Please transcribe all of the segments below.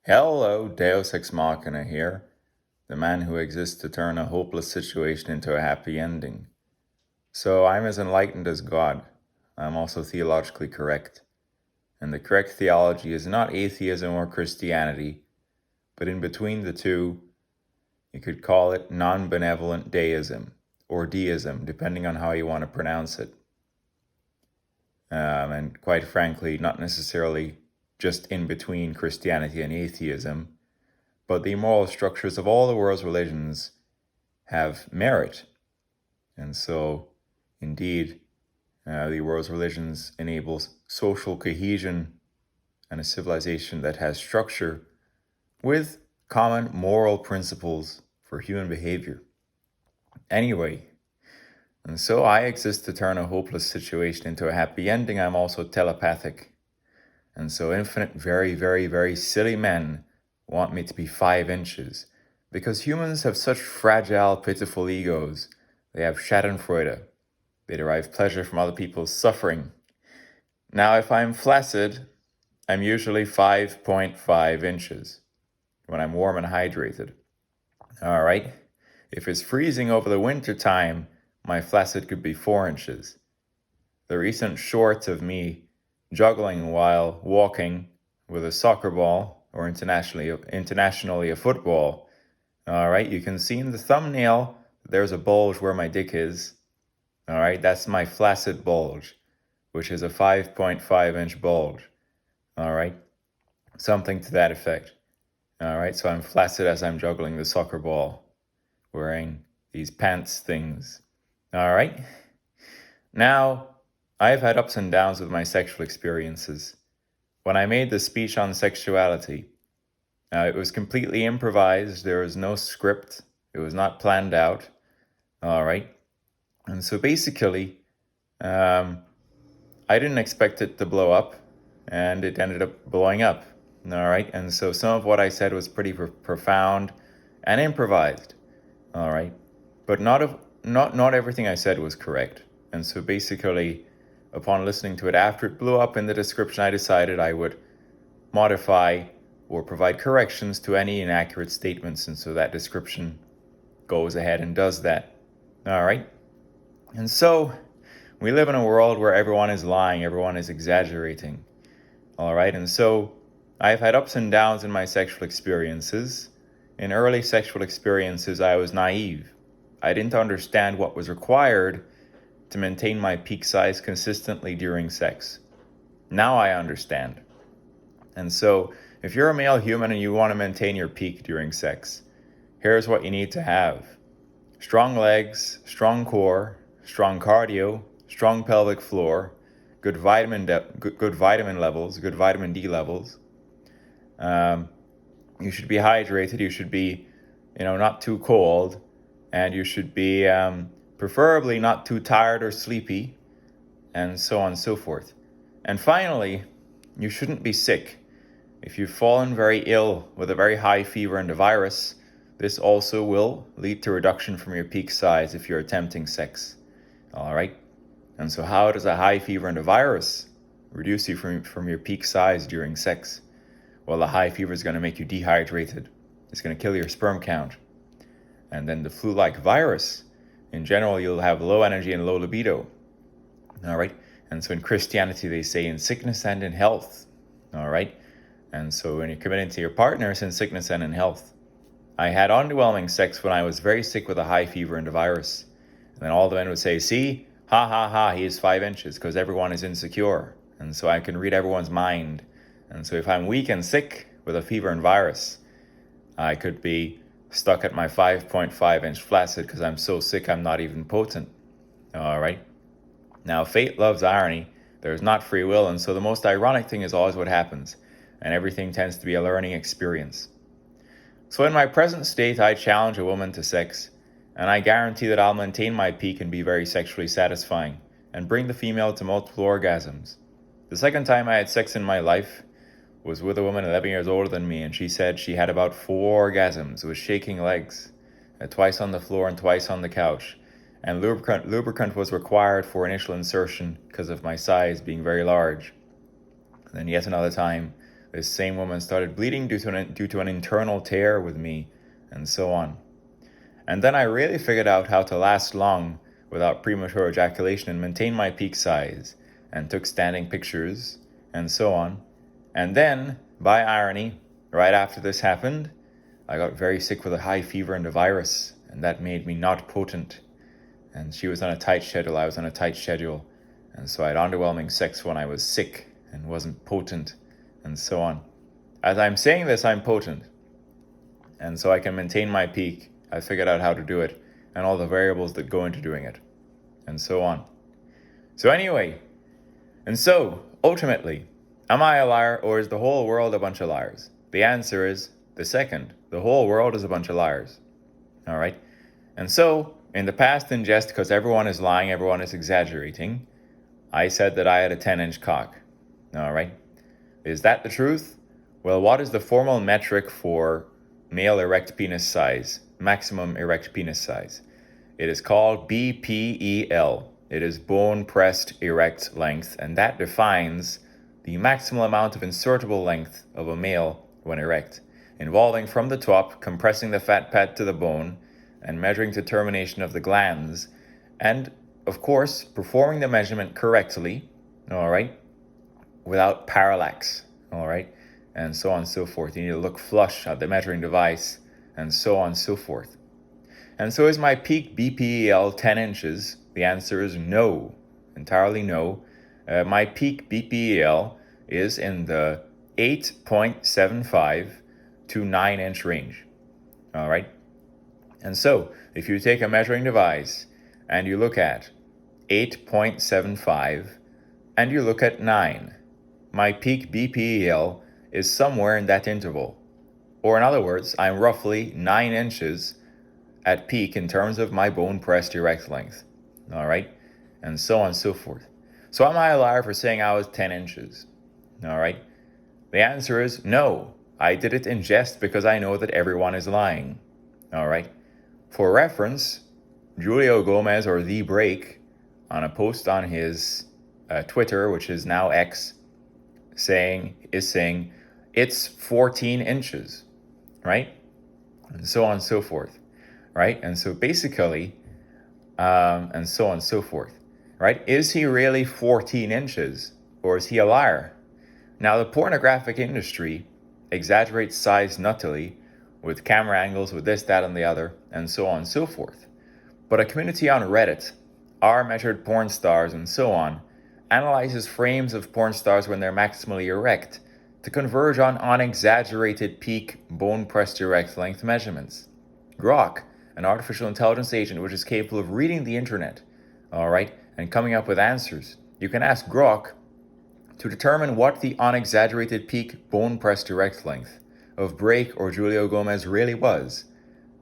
Hello, Deu Sex Machina here, the man who exists to turn a hopeless situation into a happy ending. So I'm as enlightened as God. I'm also theologically correct. And the correct theology is not atheism or Christianity, but in between the two, you could call it non-benevolent deism, or deism, depending on how you want to pronounce it. And quite frankly, not necessarily just in between Christianity and atheism, but the moral structures of all the world's religions have merit. And so, indeed, the world's religions enable social cohesion and a civilization that has structure with common moral principles for human behavior. Anyway, and so I exist to turn a hopeless situation into a happy ending. I'm also telepathic. And so infinite, very, very, very silly men want me to be 5 inches. Because humans have such fragile, pitiful egos. They have schadenfreude. They derive pleasure from other people's suffering. Now, if I'm flaccid, I'm usually 5.5 inches when I'm warm and hydrated. All right? If it's freezing over the winter time, my flaccid could be 4 inches. The recent short of me juggling while walking with a soccer ball, or internationally a football. All right, you can see in the thumbnail, there's a bulge where my dick is. All right, that's my flaccid bulge, which is a 5.5 inch bulge. All right, something to that effect. All right, so I'm flaccid as I'm juggling the soccer ball, wearing these pants things. All right, now I've had ups and downs with my sexual experiences. When I made the speech on sexuality, it was completely improvised. There was no script. It was not planned out. All right. And so basically, I didn't expect it to blow up, and it ended up blowing up. All right. And so some of what I said was pretty profound and improvised. All right. But not everything I said was correct. And so basically, upon listening to it after it blew up in the description, I decided I would modify or provide corrections to any inaccurate statements, and so that description goes ahead and does that. All right? And so we live in a world where everyone is lying, everyone is exaggerating. All right? And so I've had ups and downs in my sexual experiences. In early sexual experiences, I was naive. I didn't understand what was required to maintain my peak size consistently during sex. Now I understand. And so, if you're a male human and you want to maintain your peak during sex, here's what you need to have. Strong legs, strong core, strong cardio, strong pelvic floor, good vitamin levels, good vitamin D levels. You should be hydrated, you should be, not too cold, and you should be preferably not too tired or sleepy, and so on and so forth. And finally, you shouldn't be sick. If you've fallen very ill with a very high fever and a virus, this also will lead to reduction from your peak size if you're attempting sex. All right? And so how does a high fever and a virus reduce you from your peak size during sex? Well, a high fever is going to make you dehydrated. It's going to kill your sperm count. And then the flu-like virus, in general, you'll have low energy and low libido. All right? And so in Christianity, they say in sickness and in health. All right? And so when you're committing to your partner, it's in sickness and in health. I had underwhelming sex when I was very sick with a high fever and a virus. And then all the men would say, see, ha, ha, ha, he is 5 inches, because everyone is insecure. And so I can read everyone's mind. And so if I'm weak and sick with a fever and virus, I could be stuck at my 5.5 inch flaccid because I'm so sick I'm not even potent. All right? Now, fate loves irony. There's not free will, and so the most ironic thing is always what happens. And everything tends to be a learning experience. So in my present state, I challenge a woman to sex, and I guarantee that I'll maintain my peak and be very sexually satisfying, and bring the female to multiple orgasms. The second time I had sex in my life was with a woman 11 years older than me, and she said she had about 4 orgasms with shaking legs, twice on the floor and twice on the couch, and lubricant was required for initial insertion because of my size being very large. And then yet another time, this same woman started bleeding due to an internal tear with me, and so on. And then I really figured out how to last long without premature ejaculation and maintain my peak size, and took standing pictures, and so on. And then, by irony, right after this happened, I got very sick with a high fever and a virus, and that made me not potent. And she was on a tight schedule, I was on a tight schedule, and so I had underwhelming sex when I was sick and wasn't potent, and so on. As I'm saying this, I'm potent, and so I can maintain my peak. I figured out how to do it, and all the variables that go into doing it, and so on. So anyway, and so, ultimately, am I a liar, or is the whole world a bunch of liars? The answer is the second. The whole world is a bunch of liars. All right? And so, in the past, in jest, because everyone is lying, everyone is exaggerating, I said that I had a 10-inch cock. All right? Is that the truth? Well, what is the formal metric for male erect penis size, maximum erect penis size? It is called BPEL. It is bone pressed erect length, and that defines the maximal amount of insertable length of a male when erect, involving from the top compressing the fat pad to the bone and measuring to termination of the glands, and of course performing the measurement correctly, all right, without parallax, all right, and so on and so forth. You need to look flush at the measuring device, and so on and so forth. And so is my peak BPEL 10 inches? The answer is no, entirely no. My peak BPEL is in the 8.75 to 9 inch range, all right? And so if you take a measuring device and you look at 8.75 and you look at 9, my peak BPEL is somewhere in that interval. Or in other words, I'm roughly 9 inches at peak in terms of my bone pressed erect length, all right? And so on and so forth. So am I a liar for saying I was 10 inches? All right? The answer is no. I did it in jest because I know that everyone is lying. All right? For reference, Julio Gomez, or The Break, on a post on his Twitter, which is now X, saying it's 14 inches, right? And so on and so forth, right? And so basically, and so on and so forth, right? Is he really 14 inches, or is he a liar? Now, the pornographic industry exaggerates size nuttily with camera angles, with this, that, and the other, and so on and so forth. But a community on Reddit, R measured porn stars, and so on, analyzes frames of porn stars when they're maximally erect to converge on unexaggerated peak bone pressed erect length measurements. Grok, an artificial intelligence agent which is capable of reading the internet, all right, and coming up with answers. You can ask Grok to determine what the unexaggerated peak bone pressed erect length of Break or Julio Gomez really was,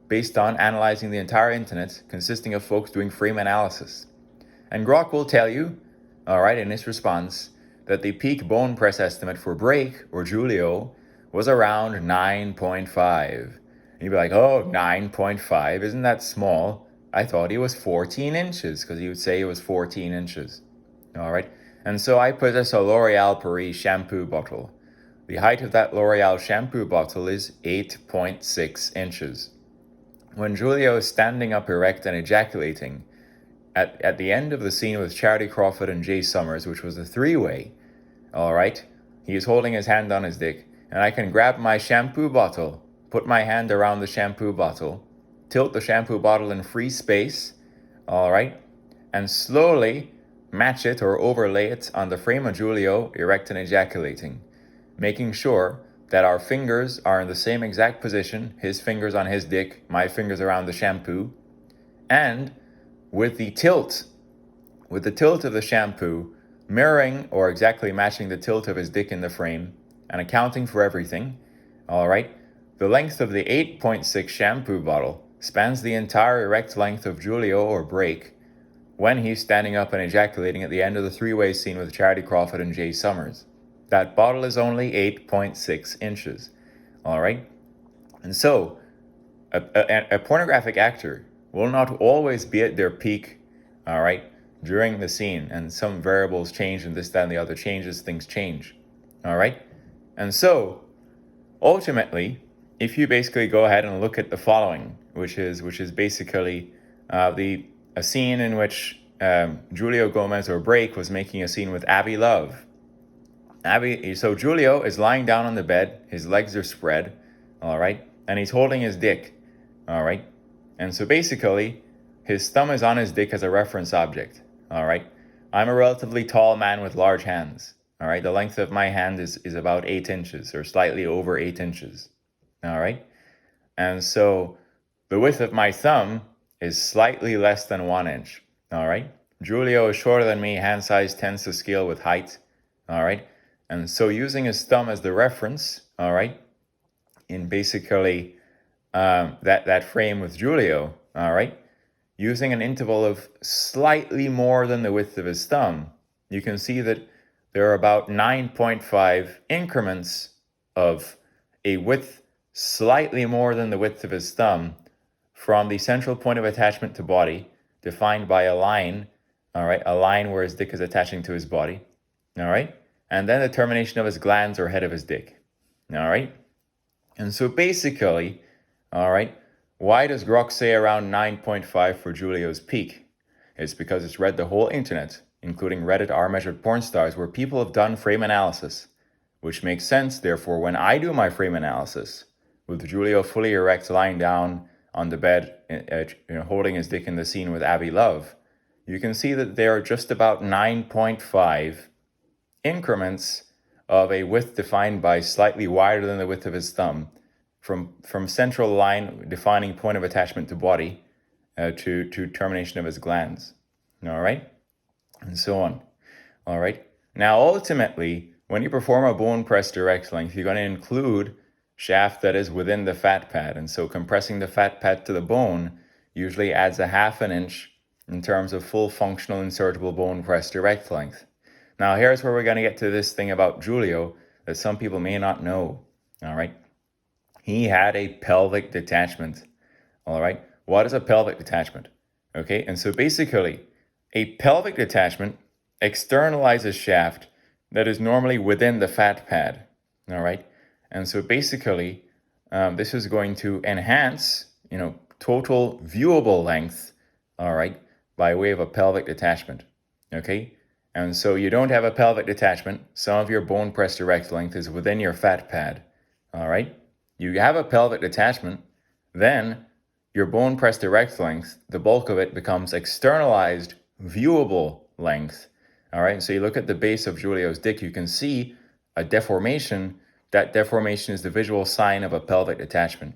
based on analyzing the entire internet, consisting of folks doing frame analysis. And Grok will tell you, all right, in its response, that the peak bone press estimate for Break or Julio was around 9.5. And you'd be like, oh, 9.5, isn't that small? I thought he was 14 inches, because he would say he was 14 inches. All right. And so I possess a L'Oreal Paris shampoo bottle. The height of that L'Oreal shampoo bottle is 8.6 inches. When Julio is standing up erect and ejaculating, at the end of the scene with Charity Crawford and Jay Summers, which was a three-way, all right, he is holding his hand on his dick, and I can grab my shampoo bottle, put my hand around the shampoo bottle, tilt the shampoo bottle in free space, all right, and slowly match it or overlay it on the frame of Julio erect and ejaculating, making sure that our fingers are in the same exact position, his fingers on his dick, my fingers around the shampoo, and with the tilt of the shampoo mirroring or exactly matching the tilt of his dick in the frame and accounting for everything, all right, the length of the 8.6 shampoo bottle spans the entire erect length of Julio or Break when he's standing up and ejaculating at the end of the three-way scene with Charity Crawford and Jay Summers. That bottle is only 8.6 inches, all right? And so, a pornographic actor will not always be at their peak, all right, during the scene, and some variables change and this, that, and the other changes, things change, all right? And so, ultimately, if you basically go ahead and look at the following, which is basically a scene in which Julio Gomez or Break was making a scene with Abby Love. So Julio is lying down on the bed, his legs are spread, all right, and he's holding his dick, all right, and so basically his thumb is on his dick as a reference object, all right. I'm a relatively tall man with large hands, all right. The length of my hand is about 8 inches or slightly over 8 inches, all right, and so the width of my thumb is slightly less than 1 inch, all right. Julio is shorter than me, hand size tends to scale with height, all right. And so using his thumb as the reference, all right, in basically that frame with Julio, all right, using an interval of slightly more than the width of his thumb, you can see that there are about 9.5 increments of a width slightly more than the width of his thumb from the central point of attachment to body, defined by a line, all right, a line where his dick is attaching to his body, all right, and then the termination of his glans or head of his dick, all right? And so basically, all right, why does Grok say around 9.5 for Julio's peak? It's because it's read the whole internet, including Reddit r-measured porn stars, where people have done frame analysis, which makes sense. Therefore, when I do my frame analysis, with Julio fully erect lying down on the bed, holding his dick in the scene with Abby Love, you can see that there are just about 9.5 increments of a width defined by slightly wider than the width of his thumb from central line defining point of attachment to body to termination of his glans, all right, and so on, all right. Now, ultimately, when you perform a bone press direct length, you're going to include shaft that is within the fat pad, and so compressing the fat pad to the bone usually adds a 1/2 inch in terms of full functional insertable bone press direct length. Now, here's where we're going to get to this thing about Julio that some people may not know, all right? He had a pelvic detachment, all right? What is a pelvic detachment? Okay, and so basically, a pelvic detachment externalizes shaft that is normally within the fat pad, all right? And so basically, this is going to enhance, total viewable length, all right, by way of a pelvic detachment, okay? And so you don't have a pelvic detachment. Some of your bone press direct length is within your fat pad, all right? You have a pelvic detachment, then your bone press direct length, the bulk of it becomes externalized viewable length, all right? So you look at the base of Julio's dick, you can see a deformation. That deformation is the visual sign of a pelvic detachment.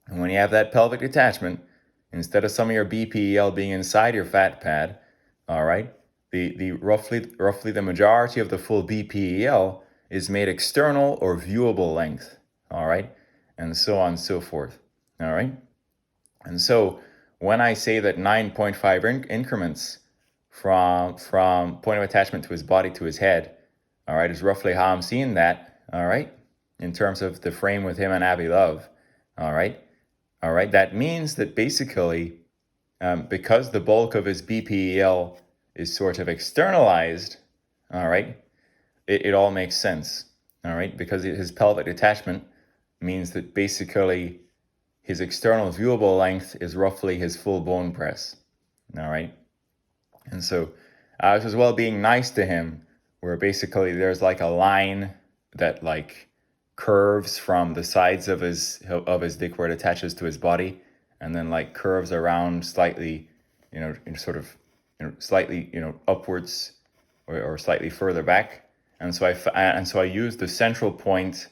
And when you have that pelvic detachment, instead of some of your BPEL being inside your fat pad, all right, the roughly the majority of the full BPEL is made external or viewable length, all right, and so on and so forth, all right. And so when I say that 9.5 increments from point of attachment to his body to his head, all right, is roughly how I'm seeing that, all right, in terms of the frame with him and Abby Love, all right, that means that basically, because the bulk of his BPEL is sort of externalized, all right, it all makes sense, all right, because his pelvic detachment means that basically his external viewable length is roughly his full bone press, all right. And so I was as well being nice to him, where basically there's like a line that like curves from the sides of his dick where it attaches to his body, and then like curves around slightly, slightly, upwards or slightly further back. And so I used the central point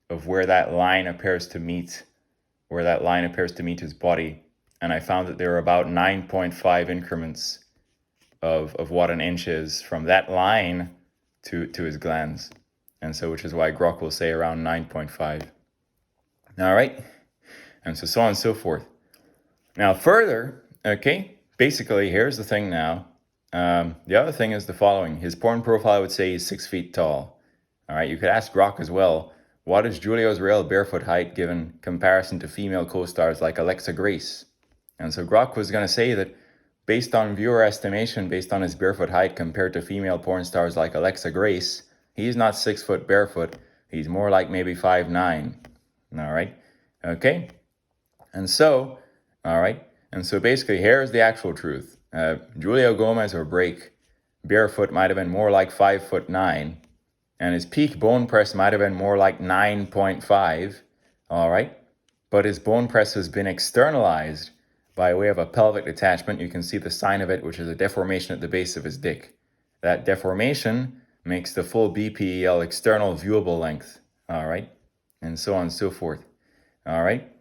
of where that line appears to meet his body. And I found that there are about 9.5 increments of what an inch is from that line to his glans. And so, which is why Grok will say around 9.5. All right. And so on and so forth. Now further, okay, basically here's the thing now. The other thing is the following. His porn profile would say he's 6 feet tall. All right, you could ask Grok as well, what is Julio's real barefoot height given comparison to female co-stars like Alexa Grace? And so Grok was going to say that based on viewer estimation, based on his barefoot height compared to female porn stars like Alexa Grace, he's not 6 foot barefoot. He's more like maybe 5'9". All right. Okay. And so, all right. And so basically, here's the actual truth. Julio Gomez or Break, barefoot, might have been more like 5'9", and his peak bone press might have been more like 9.5. All right. But his bone press has been externalized by way of a pelvic detachment. You can see the sign of it, which is a deformation at the base of his dick. That deformation makes the full BPEL external viewable length. All right. And so on and so forth. All right.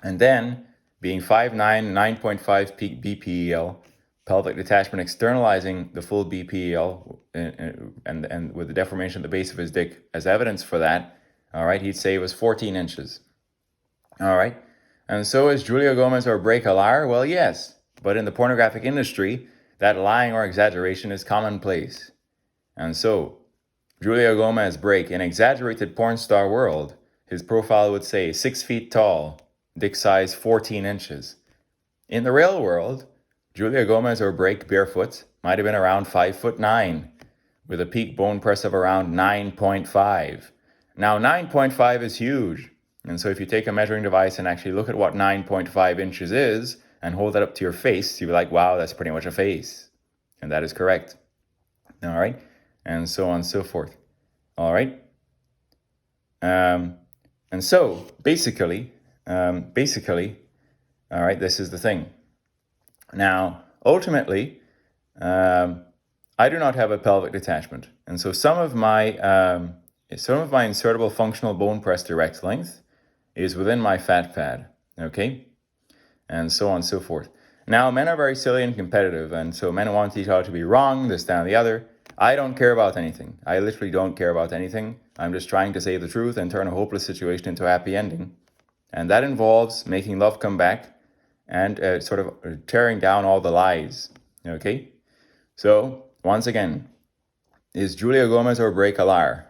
And then, being 5'9", 9.5 peak BPEL, pelvic detachment externalizing the full BPEL, and with the deformation at the base of his dick as evidence for that, all right, he'd say it was 14 inches. All right. And so is Julio Gomez or Break a liar? Well, yes. But in the pornographic industry, that lying or exaggeration is commonplace. And so, Julio Gomez Break, in exaggerated porn star world, his profile would say 6 feet tall, dick size 14 inches. In the real world, Julio Gomez or Break barefoot might have been around 5'9", with a peak bone press of around 9.5. Now, 9.5 is huge. And so if you take a measuring device and actually look at what 9.5 inches is and hold that up to your face, you'll be like, wow, that's pretty much a face. And that is correct. All right. And so on and so forth. All right. And so basically, all right, this is the thing. Now, ultimately, I do not have a pelvic detachment. And so some of my insertable functional bone press direct length is within my fat pad, okay? And so on and so forth. Now, men are very silly and competitive, and so men want each other to be wrong, this, that, and the other. I don't care about anything. I literally don't care about anything. I'm just trying to say the truth and turn a hopeless situation into a happy ending. And that involves making love come back and sort of tearing down all the lies, okay? So, once again, is Julio Gomez or Break a liar?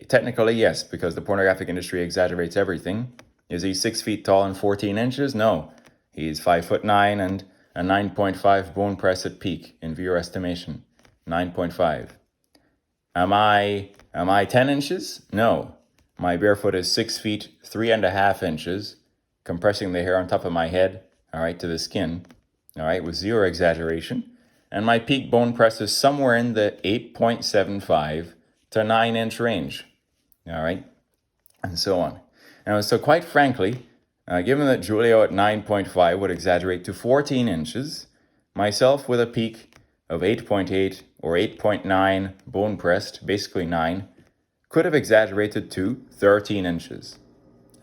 Technically, yes, because the pornographic industry exaggerates everything. Is he 6 feet tall and 14 inches? No. He's 5'9" and a 9.5 bone press at peak, in viewer estimation. 9.5. Am I 10 inches? No. My barefoot is 6 feet 3.5 inches, compressing the hair on top of my head, all right, to the skin, all right, with zero exaggeration. And my peak bone press is somewhere in the 8.75 to 9 inch range, all right, and so on. And so quite frankly, given that Julio at 9.5 would exaggerate to 14 inches, myself with a peak of 8.8 or 8.9 bone pressed, basically 9, could have exaggerated to 13 inches,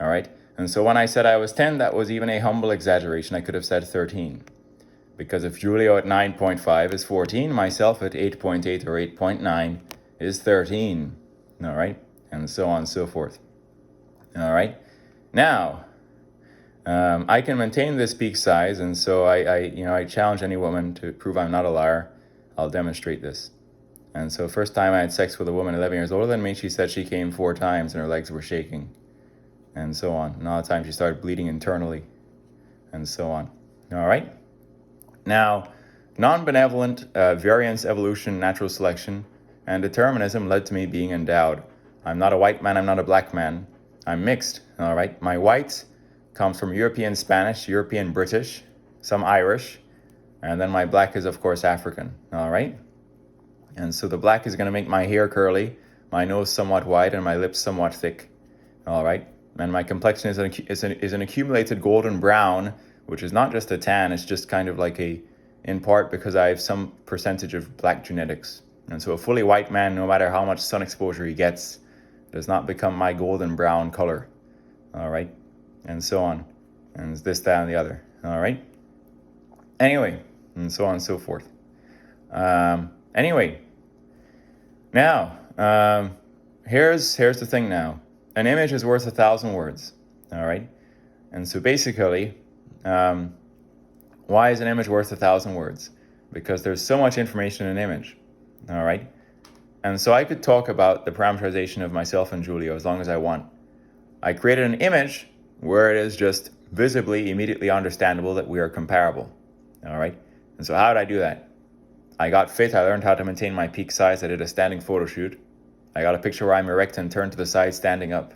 all right? And so when I said I was 10, that was even a humble exaggeration. I could have said 13. Because if Julio at 9.5 is 14, myself at 8.8 or 8.9 is 13, all right? And so on and so forth, all right? Now, I can maintain this peak size, and so I challenge any woman to prove I'm not a liar. I'll demonstrate this. And so first time I had sex with a woman 11 years older than me, she said she came 4 times and her legs were shaking, and so on. And all the time she started bleeding internally, and so on, all right? Now, non-benevolent variance, evolution, natural selection, and determinism led to me being endowed. I'm not a white man, I'm not a black man. I'm mixed, all right? My white comes from European Spanish, European British, some Irish, and then my black is, of course, African, all right? And so the black is going to make my hair curly, my nose somewhat wide, and my lips somewhat thick, all right? And my complexion is an accumulated golden brown, which is not just a tan, it's just kind of like in part because I have some percentage of black genetics. And so a fully white man, no matter how much sun exposure he gets, does not become my golden brown color, all right? And so on, and this, that, and the other, all right? Anyway, and so on and so forth. Anyway, now, here's the thing now. An image is worth 1,000 words, all right? And so basically, why is an image worth 1,000 words? Because there's so much information in an image, all right? And so I could talk about the parameterization of myself and Julio as long as I want. I created an image where it is just visibly, immediately understandable that we are comparable, all right? And so how did I do that? I got fit. I learned how to maintain my peak size. I did a standing photo shoot, I got a picture where I'm erect and turned to the side, standing up.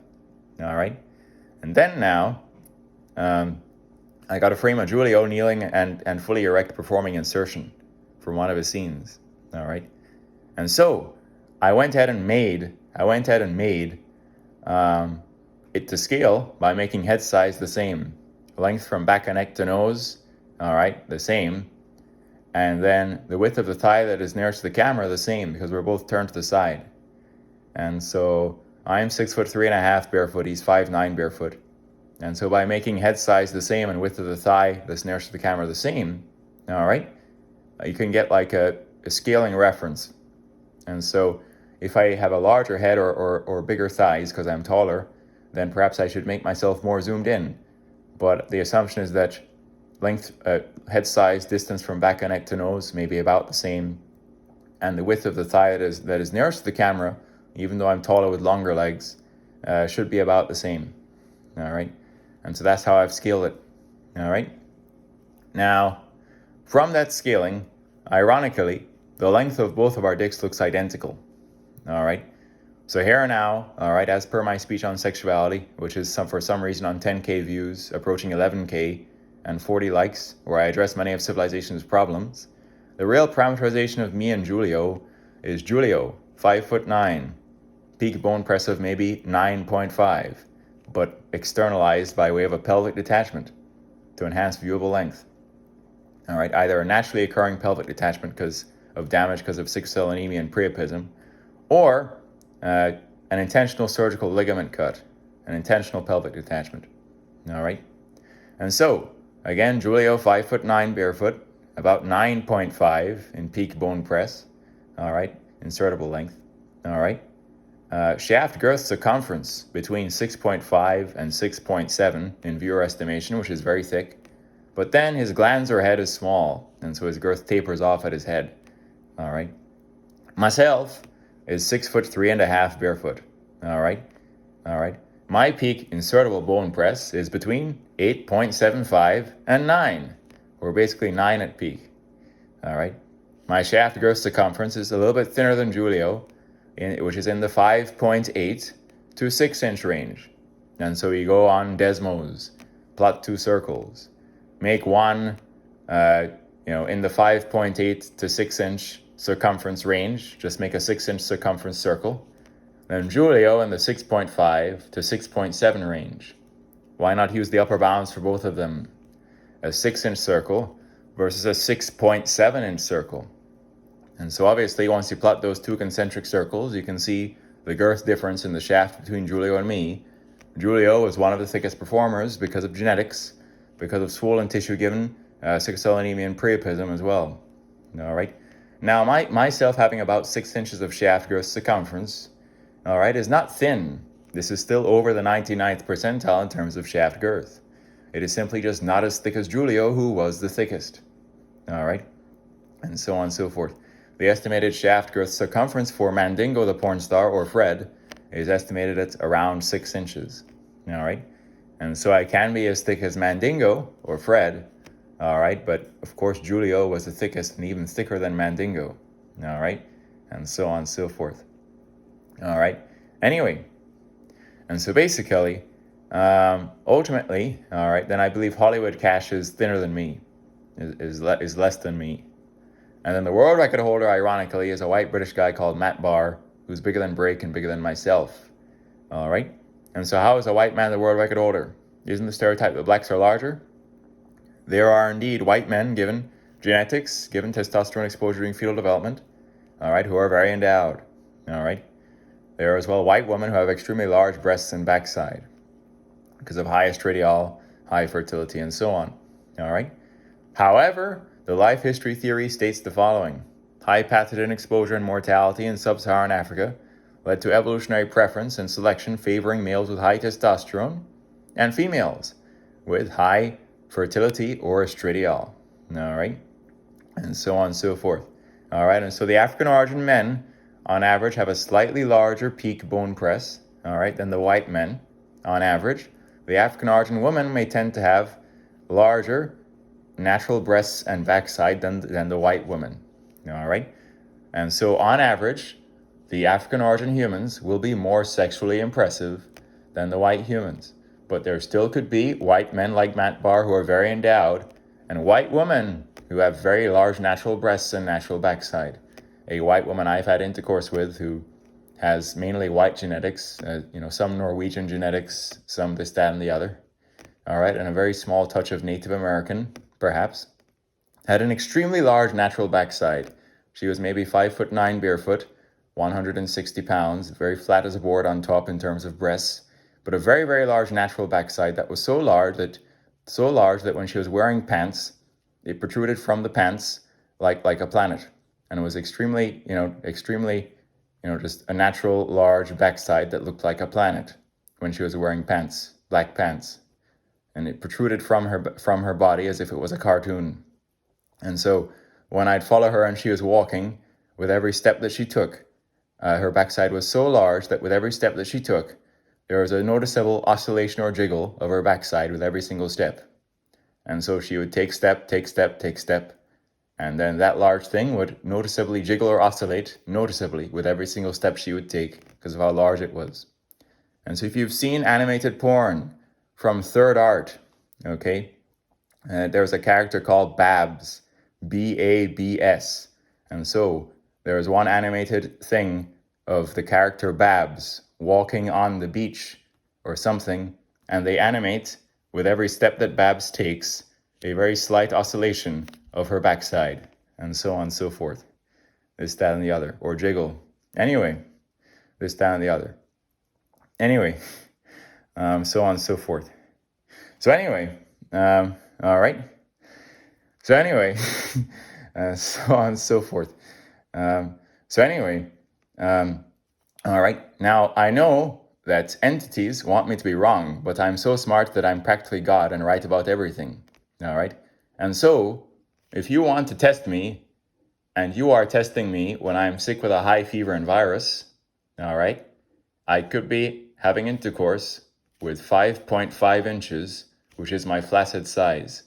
All right. And then now, I got a frame of Giulio kneeling and fully erect performing insertion from one of his scenes. All right. And so I went ahead and made it to scale by making head size the same. Length from back of neck to nose, all right, the same. And then the width of the thigh that is nearest to the camera, the same, because we're both turned to the side. And so I'm 6'3.5" barefoot, he's 5'9" barefoot. And so by making head size the same and width of the thigh that's nearest to the camera the same, all right, you can get like a scaling reference. And so if I have a larger head or bigger thighs because I'm taller, then perhaps I should make myself more zoomed in. But the assumption is that length, head size, distance from back of neck to nose may be about the same. And the width of the thigh that is nearest to the camera, even though I'm taller with longer legs, should be about the same. All right. And so that's how I've scaled it. All right. Now, from that scaling, ironically, the length of both of our dicks looks identical. All right. So here now, all right, as per my speech on sexuality, which is for some reason on 10K views, approaching 11K, and 40 likes, where I address many of civilization's problems, the real parameterization of me and Giulio is Giulio, 5'9", peak bone press of maybe 9.5, but externalized by way of a pelvic detachment to enhance viewable length. All right, either a naturally occurring pelvic detachment because of damage because of sickle cell anemia and priapism, or an intentional surgical ligament cut, an intentional pelvic detachment. All right. And so, again, Giulio, 5'9" barefoot, about 9.5 in peak bone press. All right. Insertable length. All right. Shaft girth circumference between 6.5 and 6.7 in viewer estimation, which is very thick. But then his glandular head is small, and so his girth tapers off at his head. All right. Myself is 6'3.5" barefoot. All right. All right. My peak insertable bone press is between 8.75 and 9, or basically 9 at peak. All right. My shaft girth circumference is a little bit thinner than Giulio, which is in the 5.8 to 6 inch range. And so you go on Desmos, plot 2 circles, make one, in the 5.8 to 6 inch circumference range, just make a 6 inch circumference circle. Then Giulio in the 6.5 to 6.7 range. Why not use the upper bounds for both of them? A 6 inch circle versus a 6.7 inch circle. And so obviously once you plot those two concentric circles, you can see the girth difference in the shaft between Giulio and me. Giulio was one of the thickest performers because of genetics, because of swollen tissue given sickle cell anemia and priapism as well. All right. Now, myself having about 6 inches of shaft girth circumference, all right, is not thin. This is still over the 99th percentile in terms of shaft girth. It is simply just not as thick as Giulio, who was the thickest. All right, and so on and so forth. The estimated shaft girth circumference for Mandingo the porn star, or Fred, is estimated at around 6 inches. All right, and so I can be as thick as Mandingo, or Fred, all right, but of course Giulio was the thickest and even thicker than Mandingo, all right, and so on and so forth. All right, anyway, and so basically, ultimately, all right, then I believe Hollywood Cash is thinner than me, is less than me. And then the world record holder, ironically, is a white British guy called Matt Barr, who's bigger than Break and bigger than myself, all right? And so how is a white man the world record holder? Isn't the stereotype that blacks are larger? There are indeed white men, given genetics, given testosterone exposure during fetal development, all right, who are very endowed, all right? There are as well white women who have extremely large breasts and backside because of high estradiol, high fertility, and so on, all right? However, the life history theory states the following. High pathogen exposure and mortality in sub-Saharan Africa led to evolutionary preference and selection favoring males with high testosterone and females with high fertility or estradiol, all right? And so on and so forth. All right, and so the African origin men, on average, have a slightly larger peak bone press, all right, than the white men, on average. The African origin women may tend to have larger natural breasts and backside than the white woman, all right? And so on average, the African origin humans will be more sexually impressive than the white humans. But there still could be white men like Matt Barr who are very endowed, and white women who have very large natural breasts and natural backside. A white woman I've had intercourse with who has mainly white genetics, some Norwegian genetics, some this, that, and the other. All right, and a very small touch of Native American, perhaps. Had an extremely large natural backside. She was maybe 5'9" barefoot, 160 pounds, very flat as a board on top in terms of breasts, but a very, very large natural backside that was so large that when she was wearing pants, it protruded from the pants like a planet. And it was extremely, just a natural large backside that looked like a planet when she was wearing pants, black pants. And it protruded from her body as if it was a cartoon. And so when I'd follow her and she was walking, with every step that she took, her backside was so large that with every step that she took, there was a noticeable oscillation or jiggle of her backside with every single step. And so she would take step, take step, take step, and then that large thing would noticeably jiggle or oscillate noticeably with every single step she would take because of how large it was. And so if you've seen animated porn from Third Art, okay, there's a character called Babs, Babs. And so there is one animated thing of the character Babs walking on the beach or something, and they animate with every step that Babs takes a very slight oscillation of her backside, and so on and so forth. This, that, and the other, or jiggle. Anyway, this, that, and the other. Anyway, so on and so forth. So anyway, all right. So anyway, so on and so forth. So anyway, all right. Now, I know that entities want me to be wrong, but I'm so smart that I'm practically God and right about everything. All right. And so, if you want to test me, and you are testing me when I'm sick with a high fever and virus, all right, I could be having intercourse with 5.5 inches, which is my flaccid size,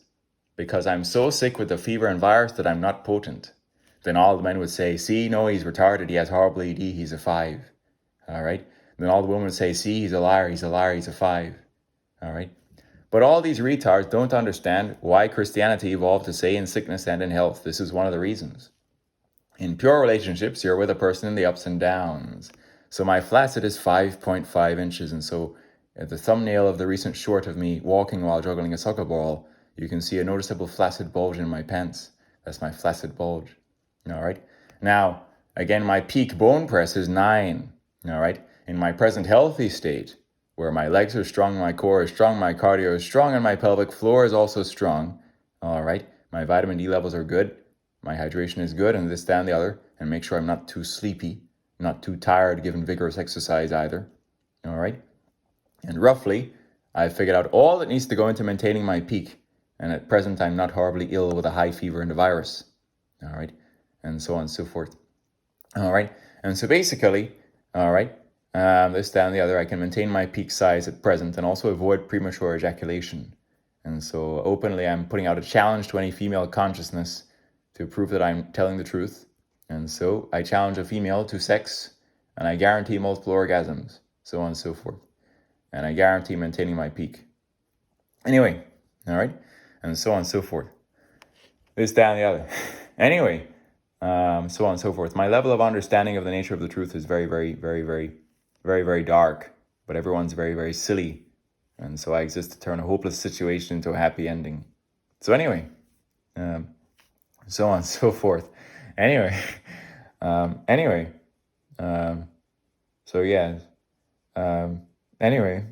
because I'm so sick with the fever and virus that I'm not potent. Then all the men would say, see, no, he's retarded, he has horrible ED, he's a 5. All right. Then all the women would say, see, he's a liar, he's a 5. All right. But all these retards don't understand why Christianity evolved to say in sickness and in health. This is one of the reasons. In pure relationships, you're with a person in the ups and downs. So my flaccid is 5.5 inches. And so at the thumbnail of the recent short of me walking while juggling a soccer ball, you can see a noticeable flaccid bulge in my pants. That's my flaccid bulge. All right. Now, again, my peak bone press is 9. All right. In my present healthy state, where my legs are strong, my core is strong, my cardio is strong, and my pelvic floor is also strong. All right. My vitamin D levels are good. My hydration is good, and this, that, and the other. And make sure I'm not too sleepy, not too tired given vigorous exercise either. All right. And roughly, I've figured out all that needs to go into maintaining my peak. And at present, I'm not horribly ill with a high fever and a virus. All right. And so on and so forth. All right. And so basically, all right, this, that, and the other, I can maintain my peak size at present and also avoid premature ejaculation. And so openly, I'm putting out a challenge to any female consciousness to prove that I'm telling the truth. And so I challenge a female to sex, and I guarantee multiple orgasms, so on and so forth. And I guarantee maintaining my peak. Anyway, all right, and so on and so forth. This, that, and the other. Anyway, so on and so forth. My level of understanding of the nature of the truth is very, very, very, very, very, very dark, but everyone's very, very silly. And so I exist to turn a hopeless situation into a happy ending. So anyway, so on and so forth. Anyway, so yeah, anyway,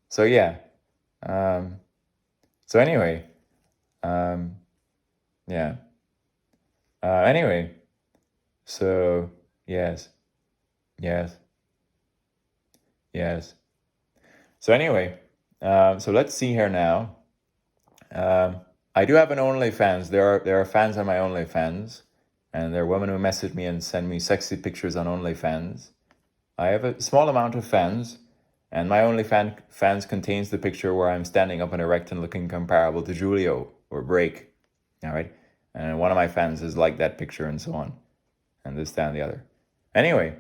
so yeah, so anyway, yeah, anyway, so yes, yes, yes. So anyway, so let's see here now. I do have an OnlyFans. There are fans on my OnlyFans, and there are women who message me and send me sexy pictures on OnlyFans. I have a small amount of fans, and my OnlyFans contains the picture where I'm standing up and erect and looking comparable to Julio or Break. All right, and one of my fans has liked that picture and so on. and this, that, and the other. Anyway,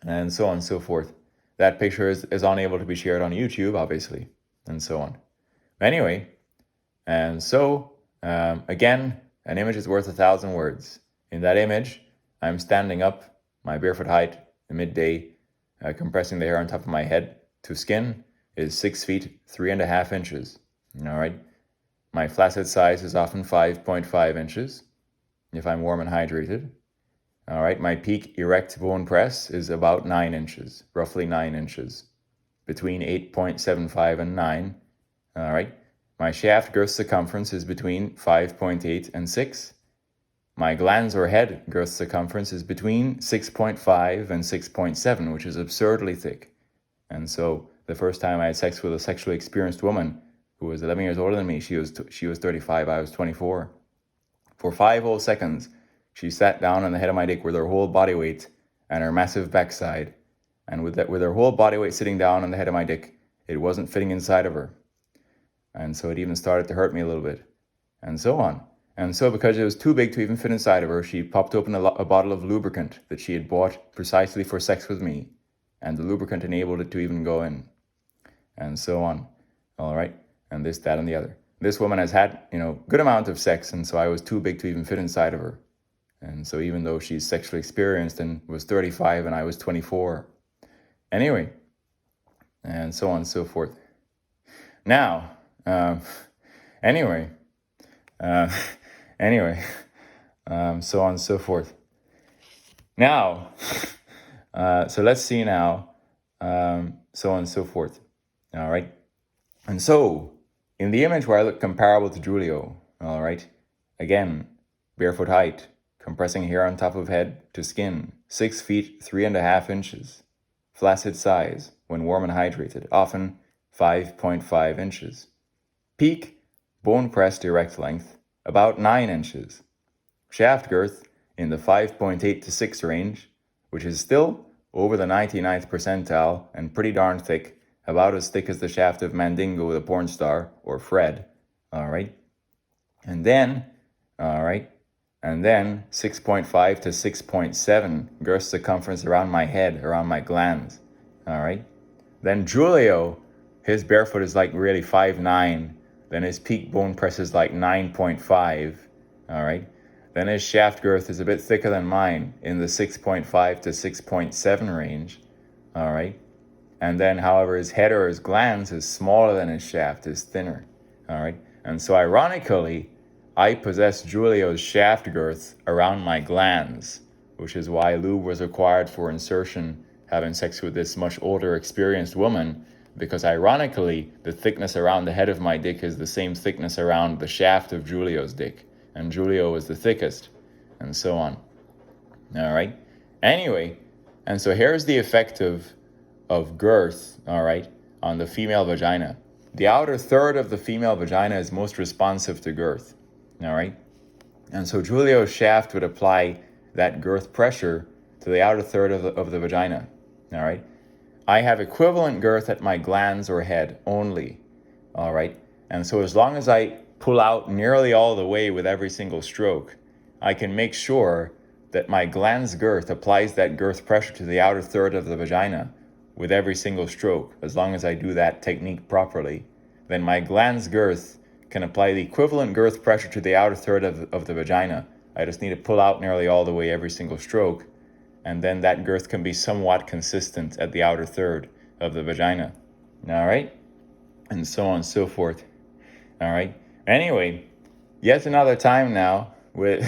and so on and so forth. That picture is unable to be shared on YouTube, obviously, and so on. Anyway, and so, again, an image is worth 1,000 words. In that image, I'm standing up, my barefoot height, midday, compressing the hair on top of my head to skin is 6 feet, 3.5 inches. All right. My flaccid size is often 5.5 inches if I'm warm and hydrated. All right. My peak erect bone press is about 9 inches, roughly 9 inches, between 8.75 and 9. All right. My shaft girth circumference is between 5.8 and 6. My glans or head girth circumference is between 6.5 and 6.7, which is absurdly thick. And so the first time I had sex with a sexually experienced woman who was 11 years older than me, she was 35, I was 24. For 5 whole seconds, she sat down on the head of my dick with her whole body weight and her massive backside. And with her whole body weight sitting down on the head of my dick, it wasn't fitting inside of her. And so it even started to hurt me a little bit, and so on. And so because it was too big to even fit inside of her, she popped open a bottle of lubricant that she had bought precisely for sex with me. And the lubricant enabled it to even go in, and so on. All right. And this, that, and the other. This woman has had, good amount of sex, and so I was too big to even fit inside of her. And so even though she's sexually experienced and was 35 and I was 24. Anyway, and so on and so forth. Now, so on and so forth. Now, so let's see now, so on and so forth. All right. And so, in the image where I look comparable to Giulio, all right, again, barefoot height, compressing hair on top of head to skin, 6 feet, 3.5 inches, flaccid size when warm and hydrated, often 5.5 inches. Peak bone pressed erect length, about 9 inches. Shaft girth in the 5.8 to 6 range, which is still over the 99th percentile and pretty darn thick, about as thick as the shaft of Mandingo the porn star, or Fred. All right. And then 6.5 to 6.7 girth circumference around my head, around my glans. All right. Then Giulio, his barefoot is like really 5'9". Then his peak bone press is like 9.5. All right. Then his shaft girth is a bit thicker than mine, in the 6.5 to 6.7 range. All right. And then, however, his head or his glans is smaller than his shaft, is thinner. All right. And so ironically, I possess Giulio's shaft girth around my glans, which is why lube was required for insertion, having sex with this much older, experienced woman, because ironically, the thickness around the head of my dick is the same thickness around the shaft of Giulio's dick, and Giulio was the thickest, and so on. All right. Anyway, and so here's the effect of girth, all right, on the female vagina. The outer third of the female vagina is most responsive to girth, all right? And so Giulio's shaft would apply that girth pressure to the outer third of the vagina, all right? I have equivalent girth at my glans or head only, all right? And so as long as I pull out nearly all the way with every single stroke, I can make sure that my glans girth applies that girth pressure to the outer third of the vagina with every single stroke. As long as I do that technique properly, then my glans girth can apply the equivalent girth pressure to the outer third of the vagina. I just need to pull out nearly all the way every single stroke, and then that girth can be somewhat consistent at the outer third of the vagina. All right? And so on and so forth. All right? Anyway, yet another time now with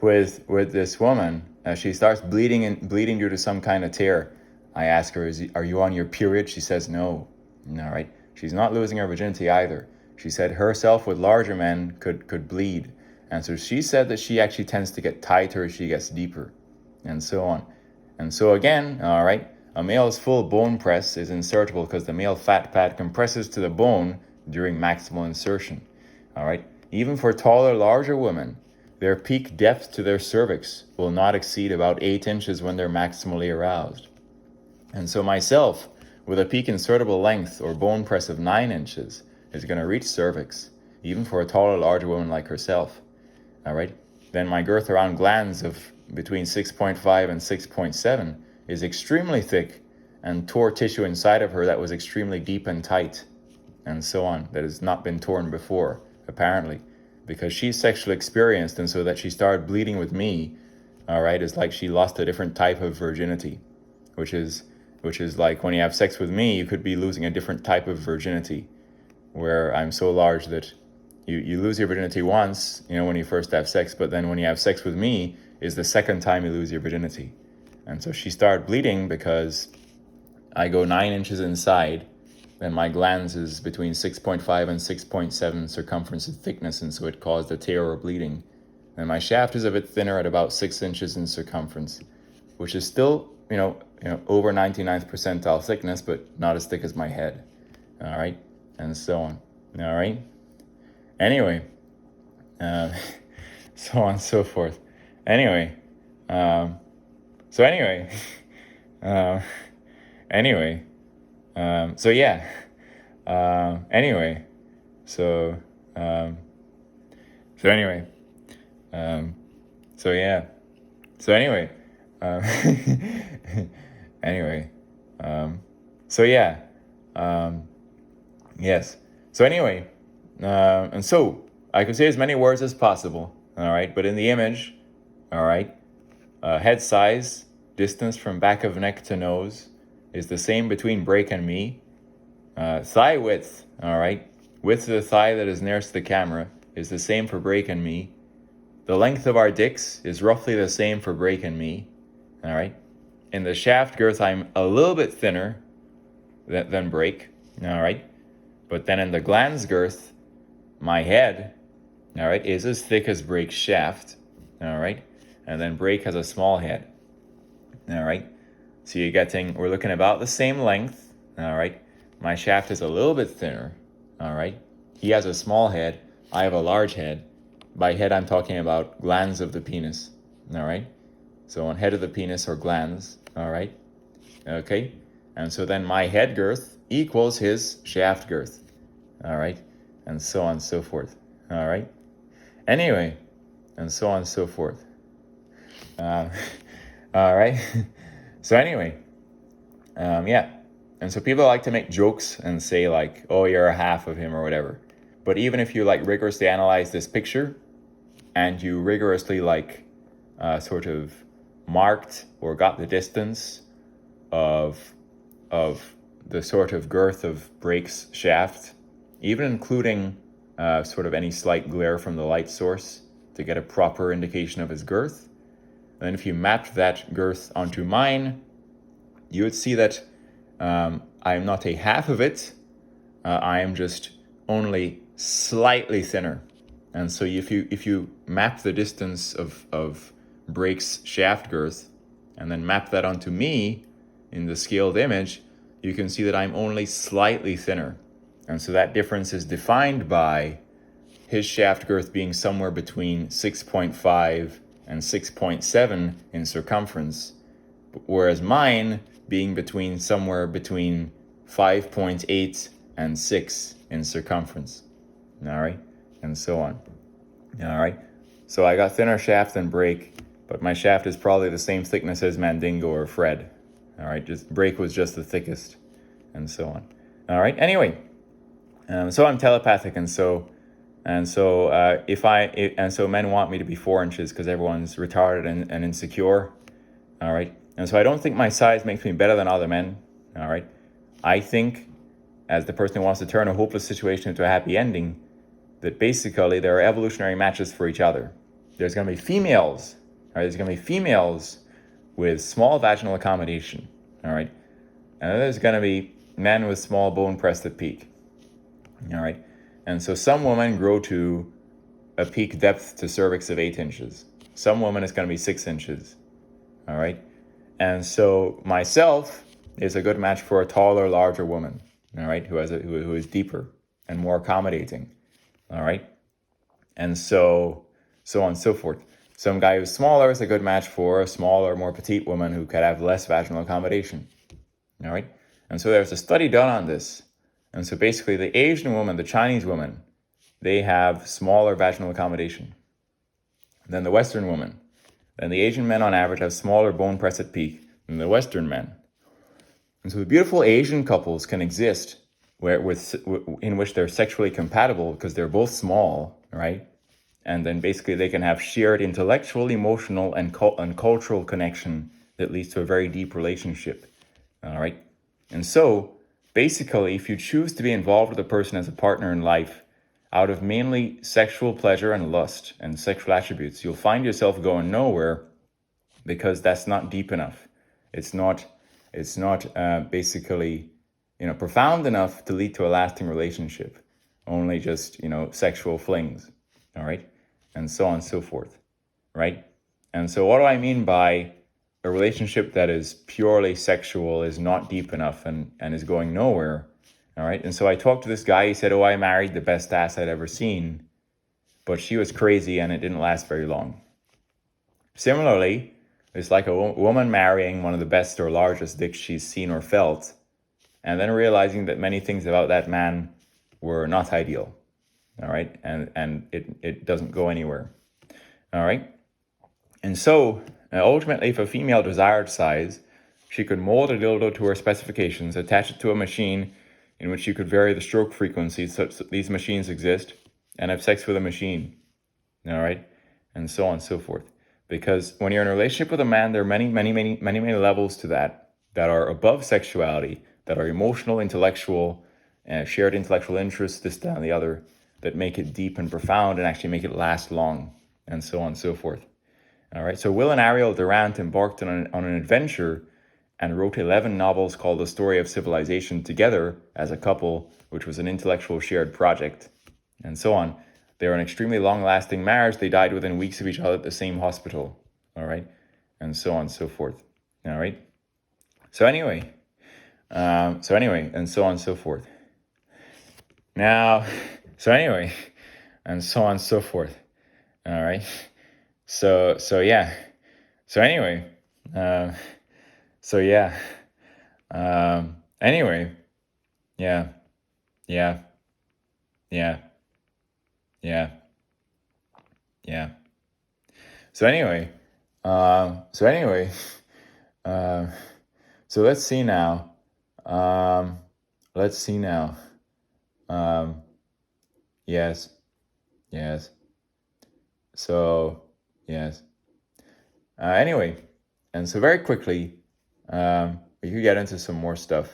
this woman, she starts bleeding due to some kind of tear. I ask her, are you on your period? She says no. All right? She's not losing her virginity either. She said herself with larger men could bleed. And so she said that she actually tends to get tighter as she gets deeper, and so on. And so again, all right, a male's full bone press is insertable because the male fat pad compresses to the bone during maximal insertion. All right. Even for taller, larger women, their peak depth to their cervix will not exceed about 8 inches when they're maximally aroused. And so myself, with a peak insertable length or bone press of 9 inches, is going to reach cervix, even for a taller, larger woman like herself. All right. Then my girth around glans of between 6.5 and 6.7 is extremely thick and tore tissue inside of her that was extremely deep and tight, and so on, that has not been torn before, apparently, because she's sexually experienced, and so that she started bleeding with me, all right, is like she lost a different type of virginity, which is like when you have sex with me, you could be losing a different type of virginity, where I'm so large that you lose your virginity once, when you first have sex, but then when you have sex with me is the second time you lose your virginity. And so she started bleeding because I go 9 inches inside, and my glans is between 6.5 and 6.7 circumference of thickness, and so it caused a tear or bleeding. And my shaft is a bit thinner at about 6 inches in circumference, which is still, over 99th percentile thickness, but not as thick as my head. All right, and so on. All right. Anyway, so on and so forth. Anyway, so anyway, anyway, so yeah, anyway, so anyway, so yeah, so anyway, anyway, so yeah, yes, so anyway, and so I could say as many words as possible, all right, but in the image, all right, head size, distance from back of neck to nose is the same between Break and me. Thigh width, all right, width of the thigh that is nearest to the camera is the same for Break and me. The length of our dicks is roughly the same for Break and me, all right. In the shaft girth, I'm a little bit thinner than Break, all right. But then in the glans girth, my head, all right, is as thick as Break's shaft, all right. And then Break has a small head, all right. So we're looking about the same length, all right. My shaft is a little bit thinner, all right. He has a small head, I have a large head. By head, I'm talking about glands of the penis, all right. So on head of the penis or glands, all right. Okay. And so then my head girth equals his shaft girth, all right. And so on and so forth, all right. Anyway, and so on and so forth. All right. So anyway, yeah. And so people like to make jokes and say like, oh, you're a half of him or whatever. But even if you like rigorously analyze this picture and you rigorously like sort of marked or got the distance of the sort of girth of Break's shaft, even including sort of any slight glare from the light source to get a proper indication of his girth. And then if you mapped that girth onto mine, you would see that I am not a half of it. I am just only slightly thinner. And so if you map the distance of Break's shaft girth and then map that onto me in the scaled image, you can see that I'm only slightly thinner. And so that difference is defined by his shaft girth being somewhere between 6.5 and 6.7 in circumference, whereas mine being somewhere between 5.8 and 6 in circumference, all right, and so on, all right. So I got thinner shaft than Break, but my shaft is probably the same thickness as Mandingo or Fred, all right. Just Break was just the thickest, and so on, all right. Anyway, so I'm telepathic, and so men want me to be 4 inches because everyone's retarded and insecure, all right. And so I don't think my size makes me better than other men, all right? I think, as the person who wants to turn a hopeless situation into a happy ending, that basically there are evolutionary matches for each other. There's going to be females, all right? There's going to be females with small vaginal accommodation, all right? And then there's going to be men with small bone pressed at peak, all right? And so some women grow to a peak depth to cervix of 8 inches. Some women it's going to be 6 inches, all right? And so myself is a good match for a taller, larger woman, all right, who is deeper and more accommodating, all right? And so on and so forth. Some guy who's smaller is a good match for a smaller, more petite woman who could have less vaginal accommodation, all right? And so there's a study done on this. And so basically the Asian woman, the Chinese woman, they have smaller vaginal accommodation than the Western woman. then the Asian men on average have smaller bone press at peak than the Western men. And so the beautiful Asian couples can exist in which they're sexually compatible because they're both small, right? And then basically they can have shared intellectual, emotional, and cultural connection that leads to a very deep relationship, all right? And so basically, if you choose to be involved with a person as a partner in life out of mainly sexual pleasure and lust and sexual attributes, you'll find yourself going nowhere because that's not deep enough. It's not basically, profound enough to lead to a lasting relationship. Only just, sexual flings, all right? And so on and so forth, right? And so what do I mean by a relationship that is purely sexual is not deep enough and is going nowhere, all right? And so I talked to this guy. He said, oh, I married the best ass I'd ever seen, but she was crazy and it didn't last very long. Similarly, it's like a woman marrying one of the best or largest dicks she's seen or felt, and then realizing that many things about that man were not ideal, all right? And it doesn't go anywhere, all right? And so, ultimately, if a female desired size, she could mold a dildo to her specifications, attach it to a machine in which you could vary the stroke frequency, such that these machines exist, and have sex with a machine, all right? And so on and so forth. Because when you're in a relationship with a man, there are many levels to that are above sexuality, that are emotional, intellectual, shared intellectual interests, this, that, and the other, that make it deep and profound and actually make it last long, and so on and so forth. All right, so Will and Ariel Durant embarked on an adventure and wrote 11 novels called The Story of Civilization together as a couple, which was an intellectual shared project, and so on. They were an extremely long-lasting marriage. They died within weeks of each other at the same hospital, all right? And so on and so forth, all right? So anyway, and so on and so forth. Now, so anyway, and so on and so forth, all right? So yeah. So anyway, anyway, yeah. So anyway, so let's see now. Yes. So, yes. Anyway, and so very quickly, we could get into some more stuff.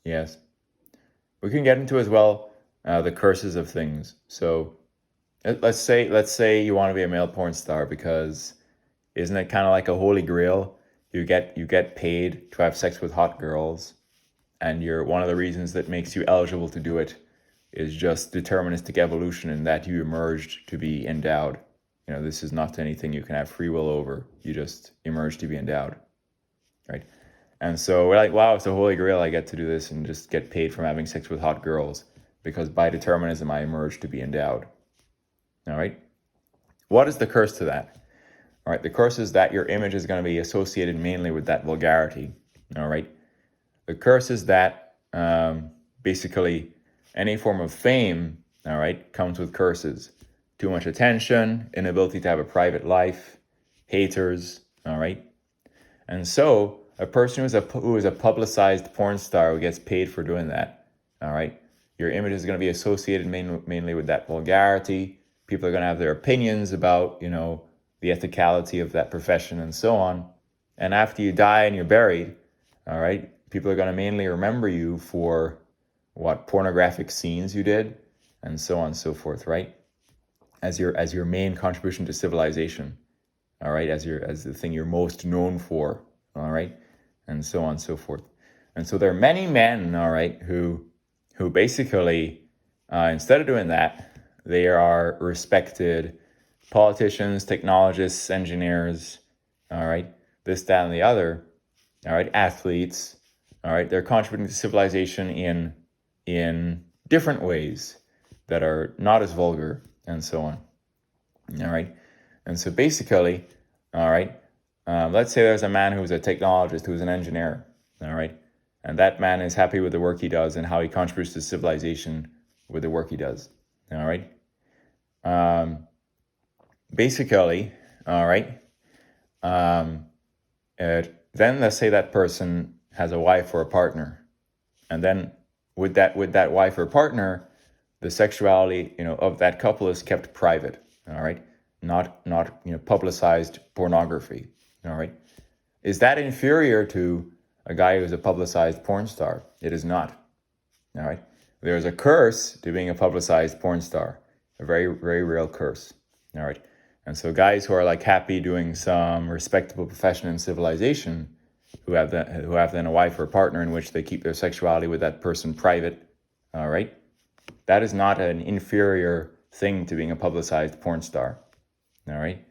Yes. We can get into as well the curses of things. So let's say you want to be a male porn star, because isn't it kind of like a holy grail? You get paid to have sex with hot girls, and one of the reasons that makes you eligible to do it is just deterministic evolution, in that you emerged to be endowed. This is not anything you can have free will over. You just emerge to be endowed, right? And so we're like, wow, it's a holy grail. I get to do this and just get paid from having sex with hot girls, because by determinism, I emerged to be endowed. All right. What is the curse to that? All right. The curse is that your image is going to be associated mainly with that vulgarity. All right. The curse is that basically any form of fame, all right, comes with curses. Too much attention, inability to have a private life, haters, all right? And so a person who is a publicized porn star who gets paid for doing that, all right, your image is going to be associated mainly with that vulgarity. People are going to have their opinions about, the ethicality of that profession and so on. And after you die and you're buried, all right, people are going to mainly remember you for what pornographic scenes you did, and so on and so forth, right? As your main contribution to civilization, all right, as the thing you're most known for, all right, and so on and so forth. And so there are many men, all right, who basically, instead of doing that, they are respected politicians, technologists, engineers, all right, this, that, and the other, all right, athletes, all right, they're contributing to civilization in different ways that are not as vulgar, and so on, all right. And so basically, all right, let's say there's a man who's a technologist, who's an engineer, all right, and that man is happy with the work he does and how he contributes to civilization with the work he does, all right. Basically, all right, then let's say that person has a wife or a partner, and then with that wife or partner, the sexuality, of that couple is kept private, all right, not publicized pornography, all right. Is that inferior to a guy who's a publicized porn star? It is not, all right. There's a curse to being a publicized porn star, a very, very real curse, all right. And so guys who are like happy doing some respectable profession in civilization, who have then a wife or a partner in which they keep their sexuality with that person private, all right, that is not an inferior thing to being a publicized porn star, all right,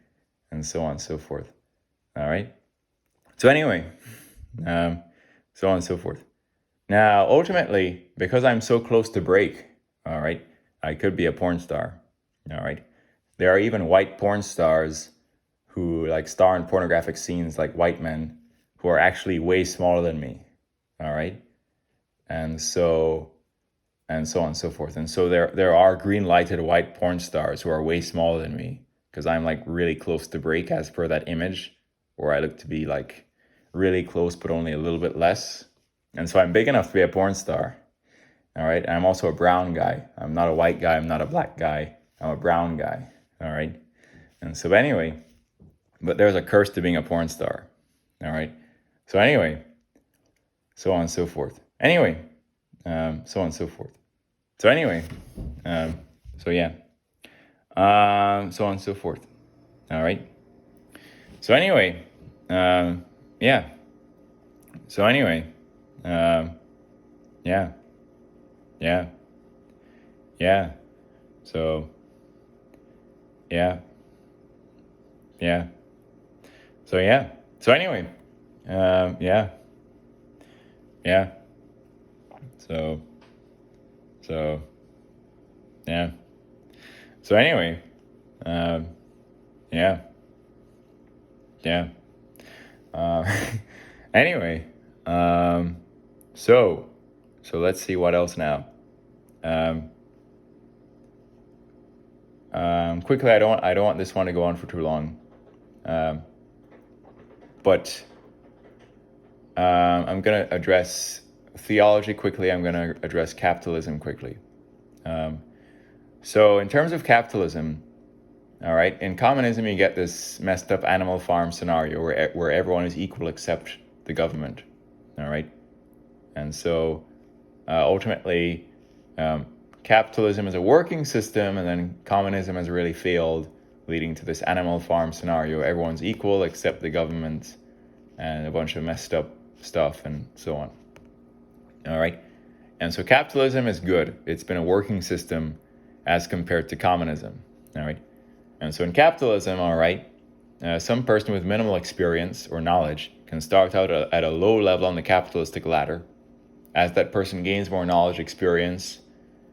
and so on and so forth, all right. So anyway, so on and so forth. Now, ultimately, because I'm so close to break, all right, I could be a porn star, all right. There are even white porn stars who like star in pornographic scenes, like white men who are actually way smaller than me, all right, and so on and so forth. And so there are green lighted white porn stars who are way smaller than me because I'm like really close to break as per that image, where I look to be like really close but only a little bit less. And so I'm big enough to be a porn star. All right. And I'm also a brown guy. I'm not a white guy. I'm not a black guy. I'm a brown guy. All right. And so anyway, but there's a curse to being a porn star. All right. So anyway, so on and so forth. Anyway, so on and so forth. So anyway, so yeah, so on and so forth. All right. So anyway, yeah. So anyway, yeah, yeah, yeah. So yeah, yeah. So yeah. So anyway, yeah, yeah. So yeah. So anyway, yeah, yeah. Anyway, so let's see what else now. Quickly, I don't want this one to go on for too long. But I'm gonna address theology quickly. I'm gonna address capitalism quickly. So in terms of capitalism, all right, in communism you get this messed up animal farm scenario where everyone is equal except the government, all right, and so ultimately capitalism is a working system, and then communism has really failed, leading to this animal farm scenario. Everyone's equal except the government, and a bunch of messed up stuff, and so on. All right, and so capitalism is good. It's been a working system as compared to communism. All right, and so in capitalism, all right, some person with minimal experience or knowledge can start out at a low level on the capitalistic ladder. As that person gains more knowledge, experience,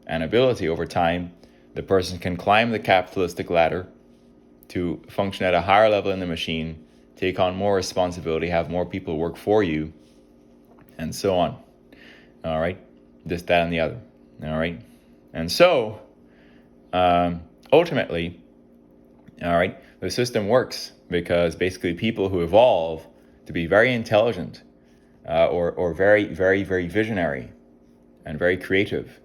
and ability over time, the person can climb the capitalistic ladder to function at a higher level in the machine, take on more responsibility, have more people work for you, and so on. All right, this, that, and the other. All right, and so ultimately, all right, the system works because basically people who evolve to be very intelligent or very, very, very visionary and very creative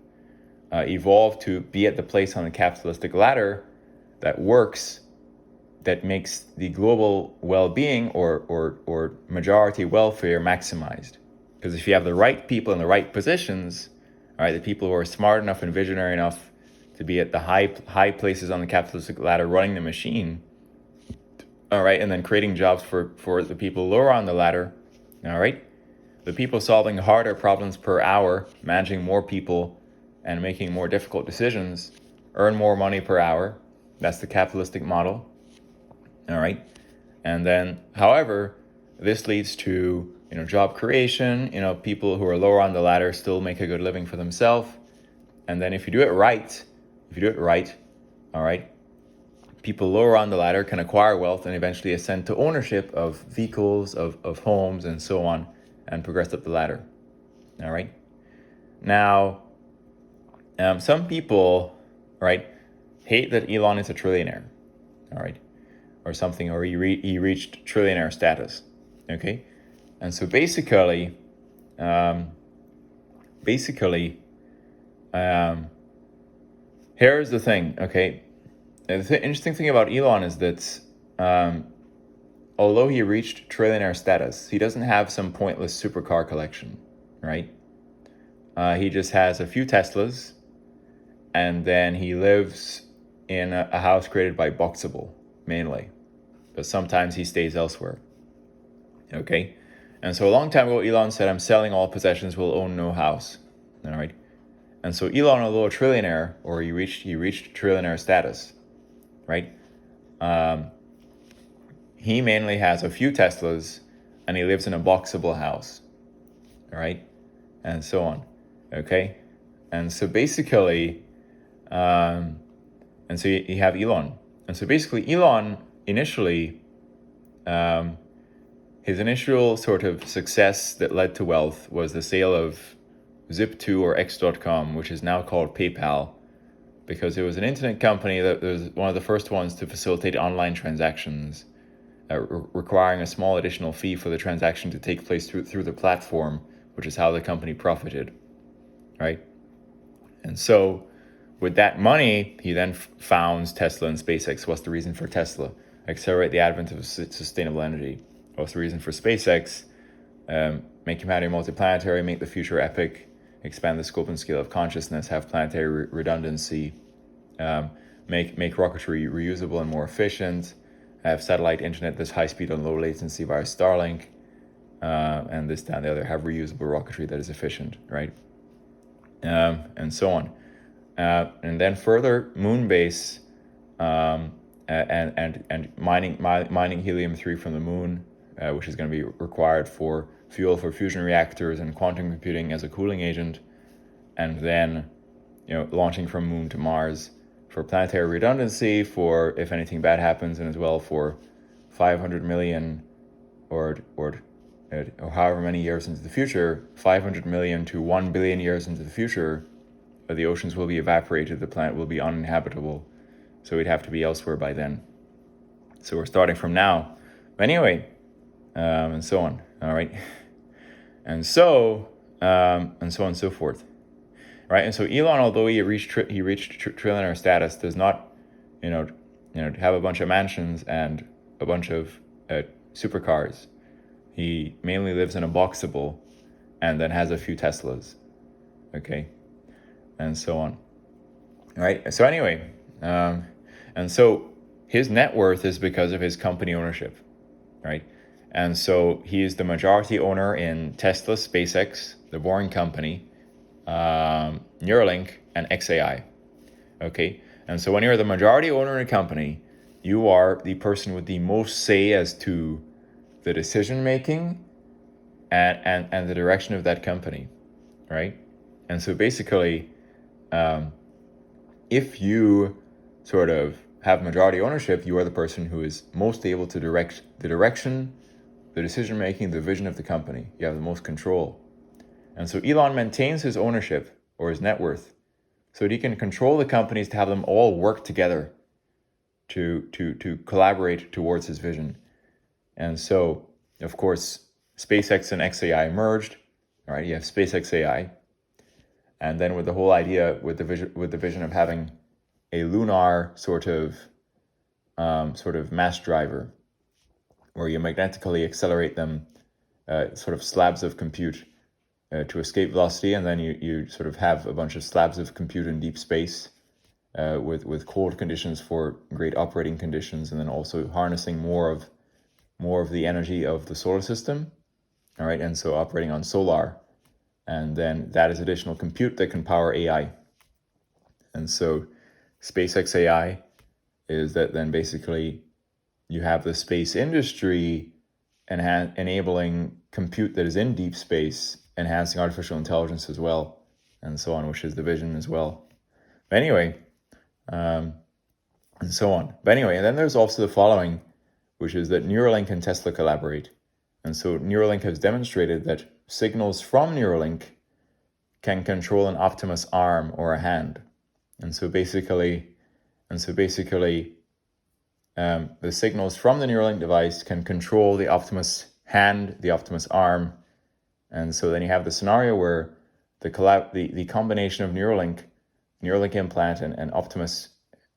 evolve to be at the place on the capitalistic ladder that works, that makes the global well-being or majority welfare maximized. Because if you have the right people in the right positions, all right, the people who are smart enough and visionary enough to be at the high places on the capitalistic ladder running the machine, all right, and then creating jobs for the people lower on the ladder, all right, the people solving harder problems per hour, managing more people and making more difficult decisions, earn more money per hour. That's the capitalistic model. All right. And then, however, this leads to, job creation, people who are lower on the ladder still make a good living for themselves. And then if you do it right, all right, people lower on the ladder can acquire wealth and eventually ascend to ownership of vehicles, of homes, and so on, and progress up the ladder. All right. Now, some people, right, hate that Elon is a trillionaire, all right, or something, or he reached trillionaire status, okay? And so basically, here's the thing, okay? And the interesting thing about Elon is that although he reached trillionaire status, he doesn't have some pointless supercar collection, right? He just has a few Teslas, and then he lives in a house created by Boxable, mainly. But sometimes he stays elsewhere, okay? And so a long time ago, Elon said, I'm selling all possessions, will own no house, all right? And so Elon, although a trillionaire, or he reached trillionaire status, right? He mainly has a few Teslas, and he lives in a Boxable house, all right? And so on, okay? And so basically, and so you have Elon. And so basically Elon initially, his initial sort of success that led to wealth was the sale of Zip2 or X.com, which is now called PayPal, because it was an internet company that was one of the first ones to facilitate online transactions, requiring a small additional fee for the transaction to take place through the platform, which is how the company profited, right? And so with that money, he then founds Tesla and SpaceX. What's the reason for Tesla? Accelerate the advent of sustainable energy. What's the reason for SpaceX? Make humanity multiplanetary, make the future epic, expand the scope and scale of consciousness, have planetary redundancy, make rocketry reusable and more efficient, have satellite internet that's high speed and low latency via Starlink, and this, that, and the other, have reusable rocketry that is efficient, right? And so on. And then further, moon base and mining helium-3 from the moon, which is going to be required for fuel for fusion reactors and quantum computing as a cooling agent, and then launching from moon to Mars for planetary redundancy, for if anything bad happens, and as well for 500 million or however many years into the future, 500 million to 1 billion years into the future, the oceans will be evaporated, the planet will be uninhabitable, so we'd have to be elsewhere by then. So we're starting from now. But anyway, and so on, all right? And so on and so forth, right? And so Elon, although he reached trillionaire status, does not, have a bunch of mansions and a bunch of supercars. He mainly lives in a Boxable, and then has a few Teslas, okay, and so on. All right. So anyway, and so his net worth is because of his company ownership, right? And so he is the majority owner in Tesla, SpaceX, the Boring Company, Neuralink, and XAI. Okay. And so when you're the majority owner in a company, you are the person with the most say as to the decision making and the direction of that company, right? And so basically, if you sort of have majority ownership, you are the person who is most able to direct the direction, the decision making, the vision of the company. You have the most control. And so Elon maintains his ownership or his net worth so that he can control the companies to have them all work together to collaborate towards his vision. And so, of course, SpaceX and XAI merged. All right, you have SpaceX AI, and then with the whole idea, with the vision of having a lunar sort of mass driver, where you magnetically accelerate them, sort of slabs of compute to escape velocity, and then you sort of have a bunch of slabs of compute in deep space with cold conditions for great operating conditions, and then also harnessing more of the energy of the solar system. All right, and so operating on solar, and then that is additional compute that can power AI. And so SpaceX AI is that then basically you have the space industry enabling compute that is in deep space, enhancing artificial intelligence as well, and so on, which is the vision as well. But anyway, and so on. But anyway, and then there's also the following, which is that Neuralink and Tesla collaborate. And so Neuralink has demonstrated that signals from Neuralink can control an Optimus arm or a hand. And so basically, And so basically, the signals from the Neuralink device can control the Optimus hand, the Optimus arm. And so then you have the scenario where the combination of Neuralink implant and Optimus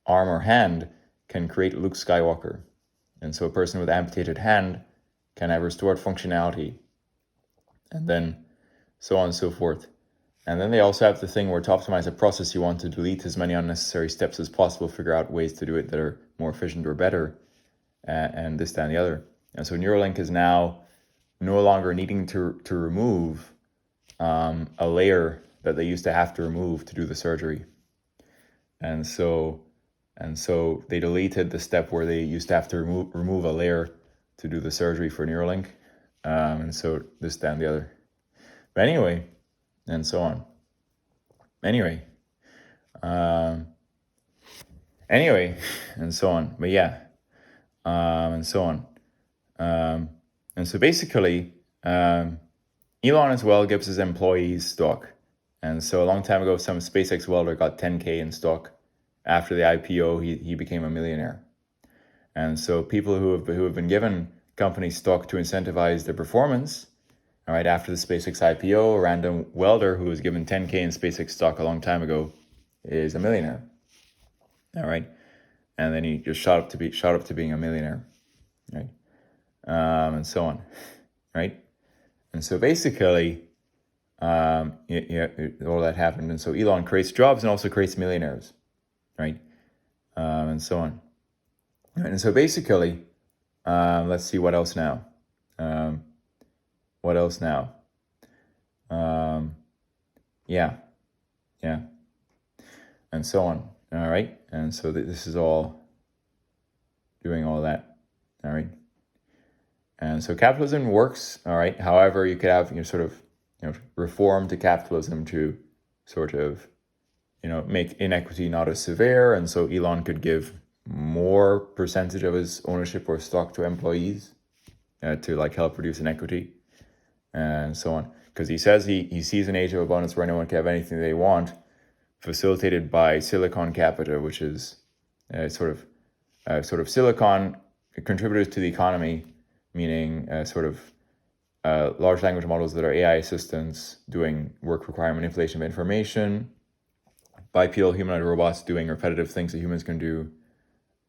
arm or hand can create Luke Skywalker. And so a person with amputated hand can have restored functionality, and then so on and so forth. And then they also have the thing where to optimize a process, you want to delete as many unnecessary steps as possible, figure out ways to do it that are more efficient or better, and this, that, and the other. And so Neuralink is now no longer needing to remove a layer that they used to have to remove to do the surgery. And so they deleted the step where they used to have to remove a layer to do the surgery for Neuralink. And so this, that, and the other. But anyway, and so on. Anyway, and so on. But yeah, and so on. And so basically, Elon as well gives his employees stock. And so a long time ago, some SpaceX welder got 10K in stock. After the IPO, he became a millionaire. And so people who have been given company stock to incentivize their performance, all right, after the SpaceX IPO, a random welder who was given 10K in SpaceX stock a long time ago is a millionaire. All right. And then he just shot up to being a millionaire. Right. And so on. Right. And so basically, all that happened. And so Elon creates jobs and also creates millionaires. Right. And so on. And so basically, let's see what else now. What else now? Yeah. And so on. All right. And so this is all doing all that. All right. And so capitalism works. All right. However, you could have, sort of, reform to capitalism to sort of, make inequity not as severe. And so Elon could give more percentage of his ownership or stock to employees to like help reduce inequity and so on. Because he says he sees an age of abundance where anyone can have anything they want, facilitated by silicon capita, which is sort of silicon contributors to the economy, meaning large language models that are AI assistants doing work requiring manipulation of information, bipedal humanoid robots doing repetitive things that humans can do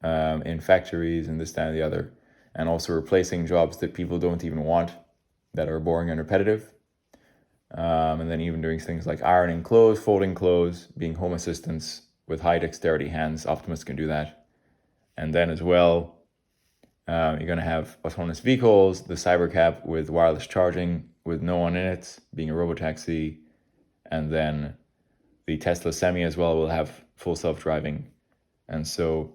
in factories and this, that, and the other, and also replacing jobs that people don't even want, that are boring and repetitive. And then even doing things like ironing clothes, folding clothes, being home assistants with high dexterity hands. Optimus can do that. And then as well, you're going to have autonomous vehicles, the Cybercab with wireless charging with no one in it, being a robotaxi. And then the Tesla Semi as well will have full self-driving. And so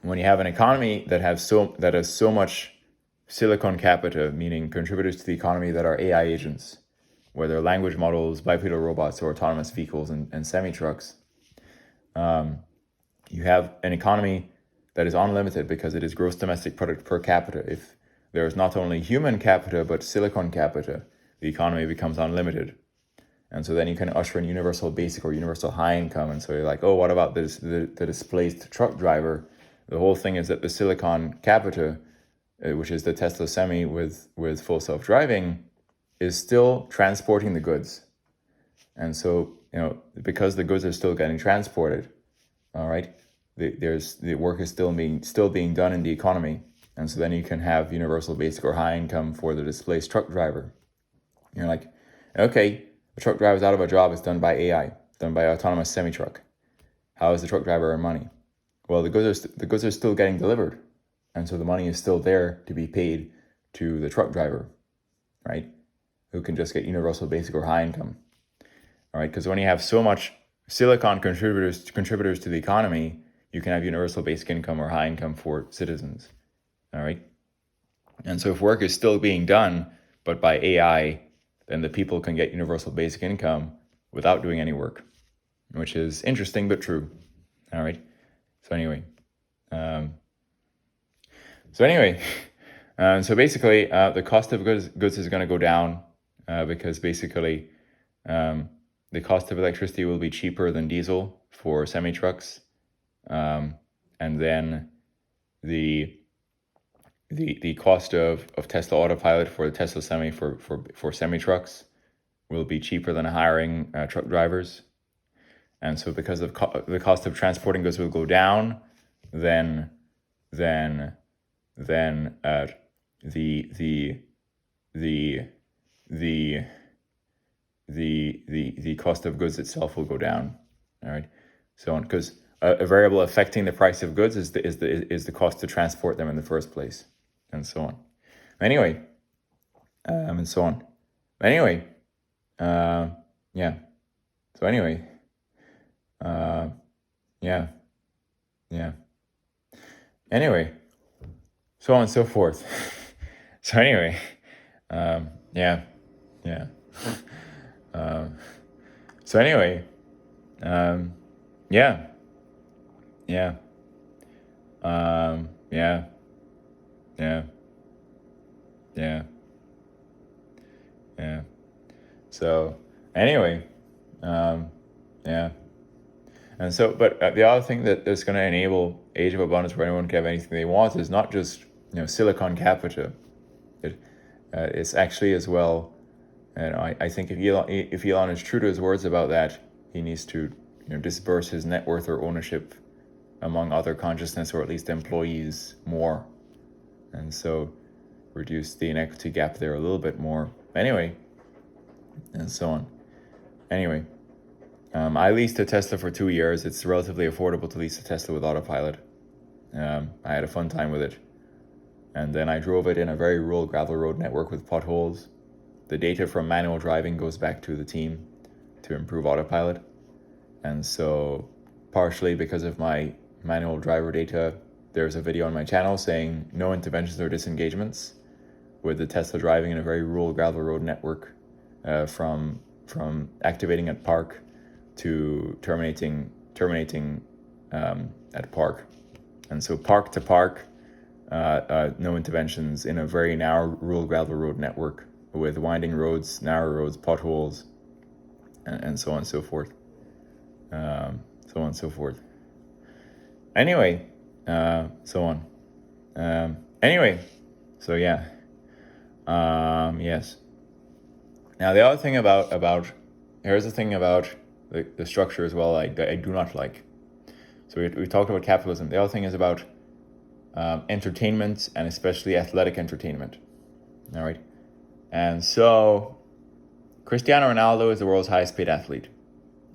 when you have an economy that has so much silicon capita, meaning contributors to the economy that are AI agents, whether language models, bipedal robots, or autonomous vehicles and semi-trucks, you have an economy that is unlimited because it is gross domestic product per capita. If there is not only human capita, but silicon capita, the economy becomes unlimited. And so then you can usher in universal basic or universal high income. And so you're like, oh, what about the displaced truck driver? The whole thing is that the silicon capita, which is the Tesla Semi with full self-driving, is still transporting the goods. And so, because the goods are still getting transported, all right, the work is still being done in the economy. And so then you can have universal basic or high income for the displaced truck driver. You're like, okay, the truck driver's out of a job, it's done by AI, done by autonomous semi-truck. How is the truck driver earn money? Well, the goods are still getting delivered. And so the money is still there to be paid to the truck driver, right? Who can just get universal basic or high income. All right, because when you have so much silicon contributors to the economy, you can have universal basic income or high income for citizens. All right. And so if work is still being done, but by AI, then the people can get universal basic income without doing any work, which is interesting but true. All right. So anyway, so basically, the cost of goods is going to go down because basically the cost of electricity will be cheaper than diesel for semi-trucks. and then the cost of Tesla Autopilot for the Tesla Semi for semi trucks will be cheaper than hiring truck drivers. And so because of the cost of transporting goods will go down, then the cost of goods itself will go down. All right, so on, because a variable affecting the price of goods is the cost to transport them in the first place, and so on. Anyway, and so on. Anyway, yeah. So anyway, yeah. Anyway, so on and so forth. So anyway, yeah. So anyway, yeah. So anyway, yeah. And so, but the other thing that is going to enable Age of Abundance, where anyone can have anything they want, is not just silicon capita. It's actually as well. And I think if Elon is true to his words about that, he needs to disperse his net worth or ownership among other consciousness, or at least employees, more, and so reduce the inequity gap there a little bit more. Anyway, and so on. Anyway, I leased a Tesla for 2 years. It's relatively affordable to lease a Tesla with autopilot. I had a fun time with it. And then I drove it in a very rural gravel road network with potholes. The data from manual driving goes back to the team to improve autopilot. And so partially because of my manual driver data, there's a video on my channel saying no interventions or disengagements with the Tesla driving in a very rural gravel road network, from activating at park to terminating at park. And so park to park, no interventions in a very narrow rural gravel road network with winding roads, narrow roads, potholes, and so on and so forth. Anyway, so on. Anyway, so yeah. Yes. Now the other thing about here's the thing about the structure as well. I do not like. So we talked about capitalism. The other thing is about entertainment, and especially athletic entertainment. All right. And so Cristiano Ronaldo is the world's highest paid athlete.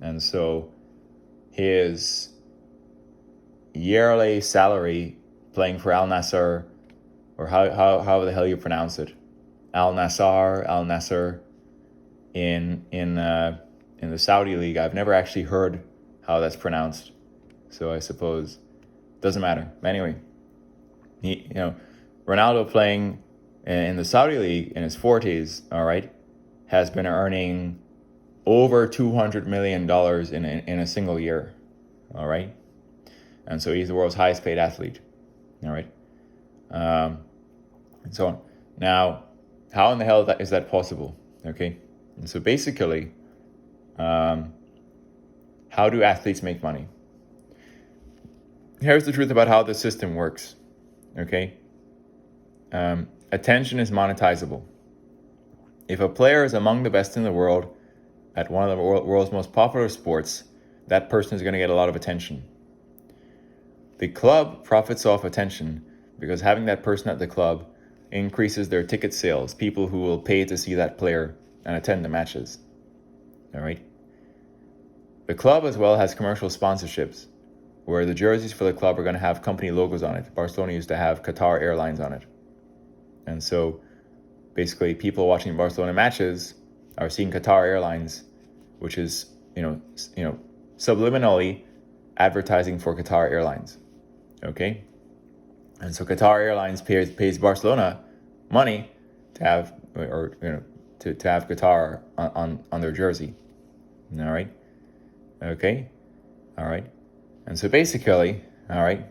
And so his yearly salary playing for Al Nassr, or how the hell you pronounce it, Al Nassr in the Saudi league. I've never actually heard how that's pronounced, so I suppose it doesn't matter. Anyway, Ronaldo playing in the Saudi league in his 40s, all right, has been earning over $200 million in a single year, all right, and so he's the world's highest paid athlete, all right, and so on. Now, how in the hell is that possible? Okay, and so basically, how do athletes make money? Here's the truth about how the system works. Okay, attention is monetizable. If a player is among the best in the world at one of the world's most popular sports, that person is going to get a lot of attention. The club profits off attention because having that person at the club increases their ticket sales, people who will pay to see that player and attend the matches. All right. The club as well has commercial sponsorships, where the jerseys for the club are going to have company logos on it. Barcelona used to have Qatar Airlines on it. And so basically people watching Barcelona matches are seeing Qatar Airlines, which is, subliminally advertising for Qatar Airlines. Okay? And so Qatar Airlines pays Barcelona money to have, to have Qatar on their jersey. All right? Okay? All right? And so basically, all right,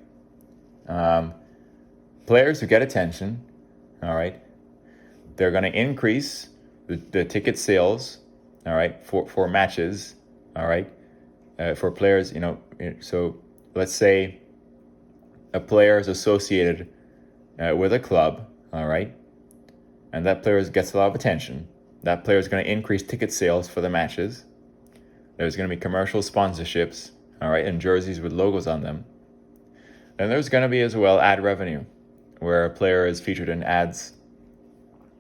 players who get attention, all right, they're going to increase the ticket sales, all right, for matches, all right, for players, so let's say a player is associated with a club, all right, and that player gets a lot of attention. That player is going to increase ticket sales for the matches. There's going to be commercial sponsorships, all right, and jerseys with logos on them. And there's going to be as well ad revenue, where a player is featured in ads,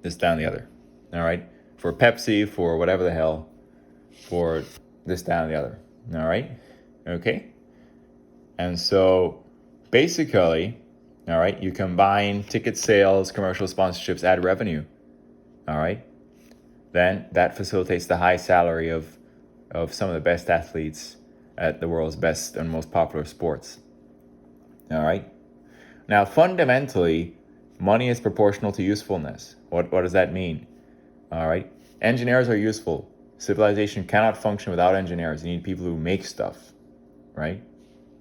this, down, the other, all right, for Pepsi, for whatever the hell, for this, down, the other, all right, okay. And so basically, all right, you combine ticket sales, commercial sponsorships, ad revenue, all right, then that facilitates the high salary of some of the best athletes at the world's best and most popular sports. All right. Now, fundamentally, money is proportional to usefulness. What does that mean? All right. Engineers are useful. Civilization cannot function without engineers. You need people who make stuff, right?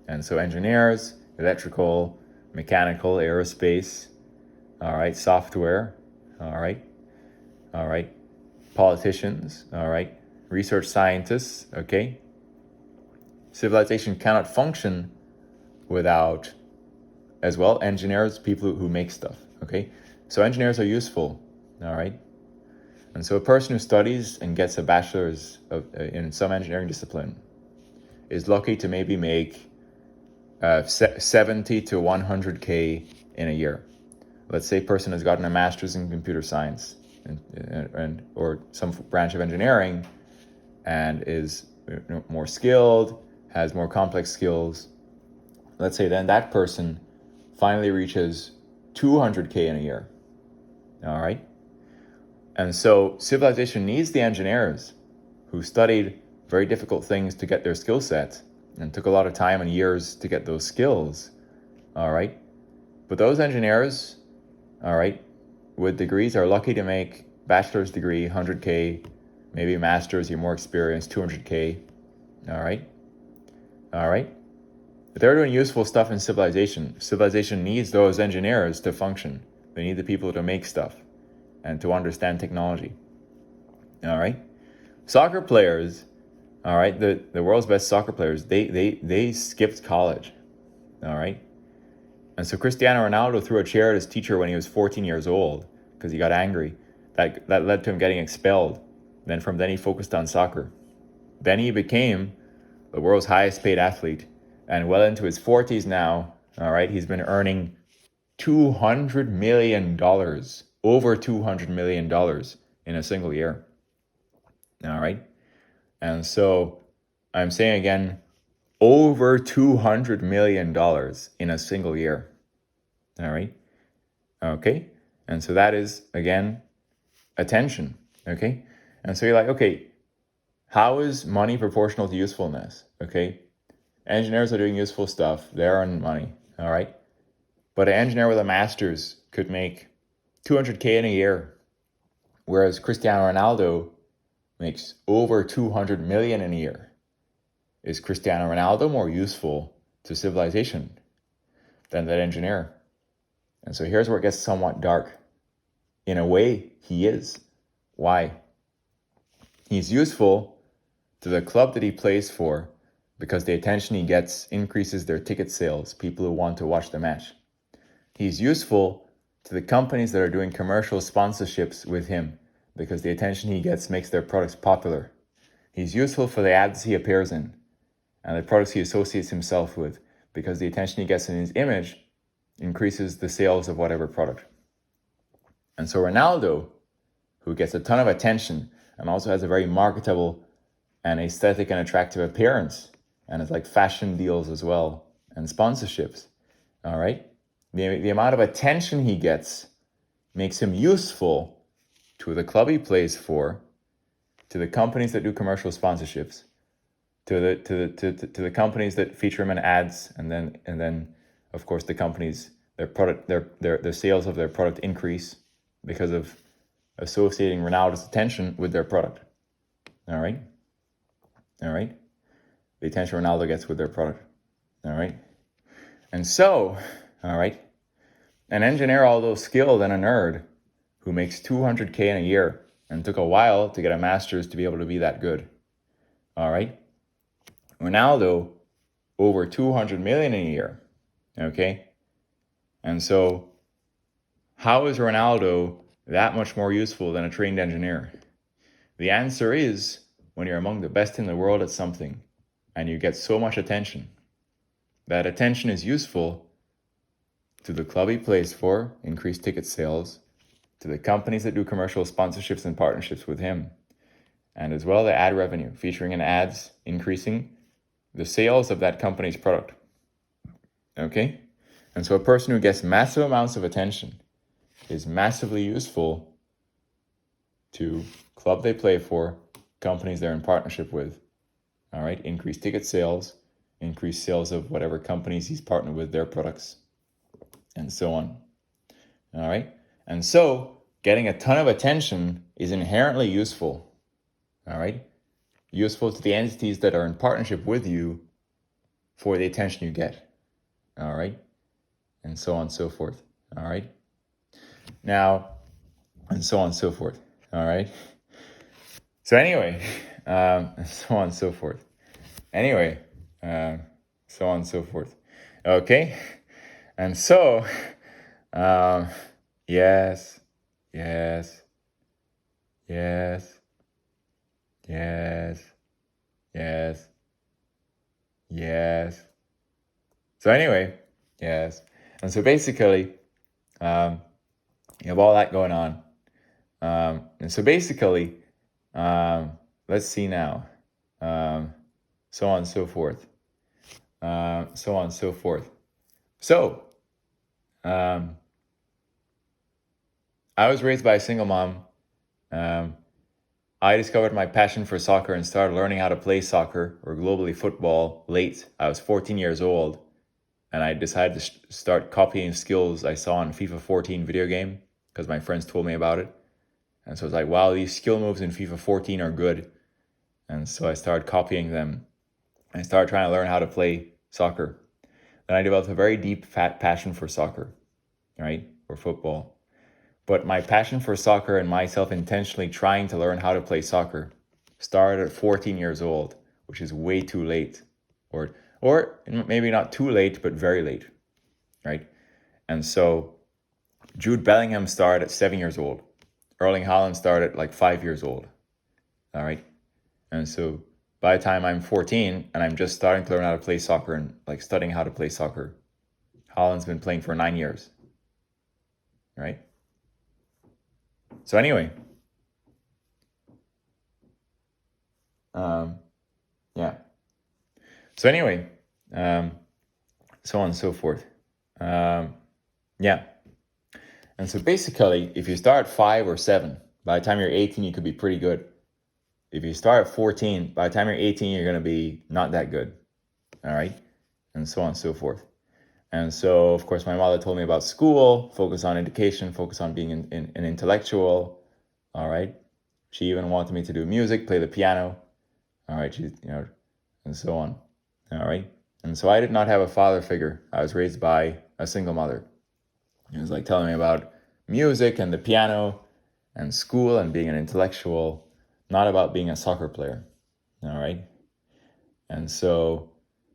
And so engineers, electrical, mechanical, aerospace, all right, software, all right, politicians, all right, research scientists, okay? Civilization cannot function without, as well, engineers, people who make stuff, okay? So engineers are useful, all right? And so a person who studies and gets a bachelor's in some engineering discipline is lucky to maybe make 70 to 100K in a year. Let's say a person has gotten a master's in computer science and or some branch of engineering and is more skilled, has more complex skills. Let's say then that person finally reaches 200K in a year, all right? And so civilization needs the engineers who studied very difficult things to get their skill set and took a lot of time and years to get those skills, all right? But those engineers, all right, with degrees are lucky to make bachelor's degree, 100K, maybe master's, you're more experienced, 200K, all right? All right? But they're doing useful stuff in civilization. Civilization needs those engineers to function. They need the people to make stuff and to understand technology, all right? Soccer players, all right, the world's best soccer players, they skipped college, all right? And so Cristiano Ronaldo threw a chair at his teacher when he was 14 years old because he got angry. That led to him getting expelled. Then from then he focused on soccer. Then he became the world's highest paid athlete. And well into his 40s now, all right, he's been earning $200 million, over $200 million in a single year, all right? And so I'm saying again, over $200 million in a single year, all right? Okay, and so that is, again, attention, okay? And so you're like, okay, how is money proportional to usefulness, okay? Engineers are doing useful stuff, they're earning money, all right? But an engineer with a master's could make 200K in a year, whereas Cristiano Ronaldo makes over 200 million in a year. Is Cristiano Ronaldo more useful to civilization than that engineer? And so here's where it gets somewhat dark. In a way, he is. Why? He's useful to the club that he plays for because the attention he gets increases their ticket sales, people who want to watch the match. He's useful to the companies that are doing commercial sponsorships with him because the attention he gets makes their products popular. He's useful for the ads he appears in and the products he associates himself with because the attention he gets in his image increases the sales of whatever product. And so Ronaldo, who gets a ton of attention and also has a very marketable and aesthetic and attractive appearance, and it's like fashion deals as well and sponsorships, all right? The amount of attention he gets makes him useful to the club he plays for, to the companies that do commercial sponsorships, to the companies that feature him in ads, and then of course the companies, their sales of their product increase because of associating Ronaldo's attention with their product. All right? The attention Ronaldo gets with their product. All right? And so, all right, an engineer, although skilled and a nerd, who makes 200K in a year and took a while to get a master's to be able to be that good. All right? Ronaldo, over 200 million in a year. Okay? And so how is Ronaldo that much more useful than a trained engineer? The answer is when you're among the best in the world at something and you get so much attention, that attention is useful to the club he plays for, increased ticket sales, to the companies that do commercial sponsorships and partnerships with him, and as well the ad revenue, featuring in ads, increasing the sales of that company's product. Okay? And so a person who gets massive amounts of attention is massively useful to club they play for, companies they're in partnership with. All right? Increased ticket sales, increased sales of whatever companies he's partnered with, their products, and so on. All right? And so getting a ton of attention is inherently useful. All right? Useful to the entities that are in partnership with you for the attention you get. All right? And so on and so forth. All right? Now, and so on and so forth. All right? So anyway, and so on and so forth. Anyway, so on and so forth. Okay? And so, yes, yes, yes, yes, yes, yes. So anyway, yes. And so basically, you have all that going on. And so basically, let's see now. So on and so forth. So on and so forth. So, I was raised by a single mom. I discovered my passion for soccer and started learning how to play soccer, or globally football, late. I was 14 years old, and I decided to start copying skills I saw in FIFA 14 video game because my friends told me about it. And so I was like, wow, these skill moves in FIFA 14 are good. And so I started copying them. I started trying to learn how to play soccer. Then I developed a very deep, fat passion for soccer, right? Or football. But my passion for soccer and myself intentionally trying to learn how to play soccer started at 14 years old, which is way too late. Or maybe not too late, but very late, right? And so Jude Bellingham started at 7 years old. Erling Haaland started at like 5 years old, all right? And so by the time I'm 14 and I'm just starting to learn how to play soccer and like studying how to play soccer, Haaland's been playing for 9 years, right? So anyway, yeah. So anyway, so on and so forth. Yeah. And so basically, if you start at 5 or 7, by the time you're 18, you could be pretty good. If you start at 14, by the time you're 18, you're going to be not that good. All right? And so on and so forth. And so, of course, my mother told me about school, focus on education, focus on being an intellectual. All right? She even wanted me to do music, play the piano. All right? And so on. All right? And so I did not have a father figure. I was raised by a single mother. It was like telling me about music and the piano and school and being an intellectual, not about being a soccer player. All right? And so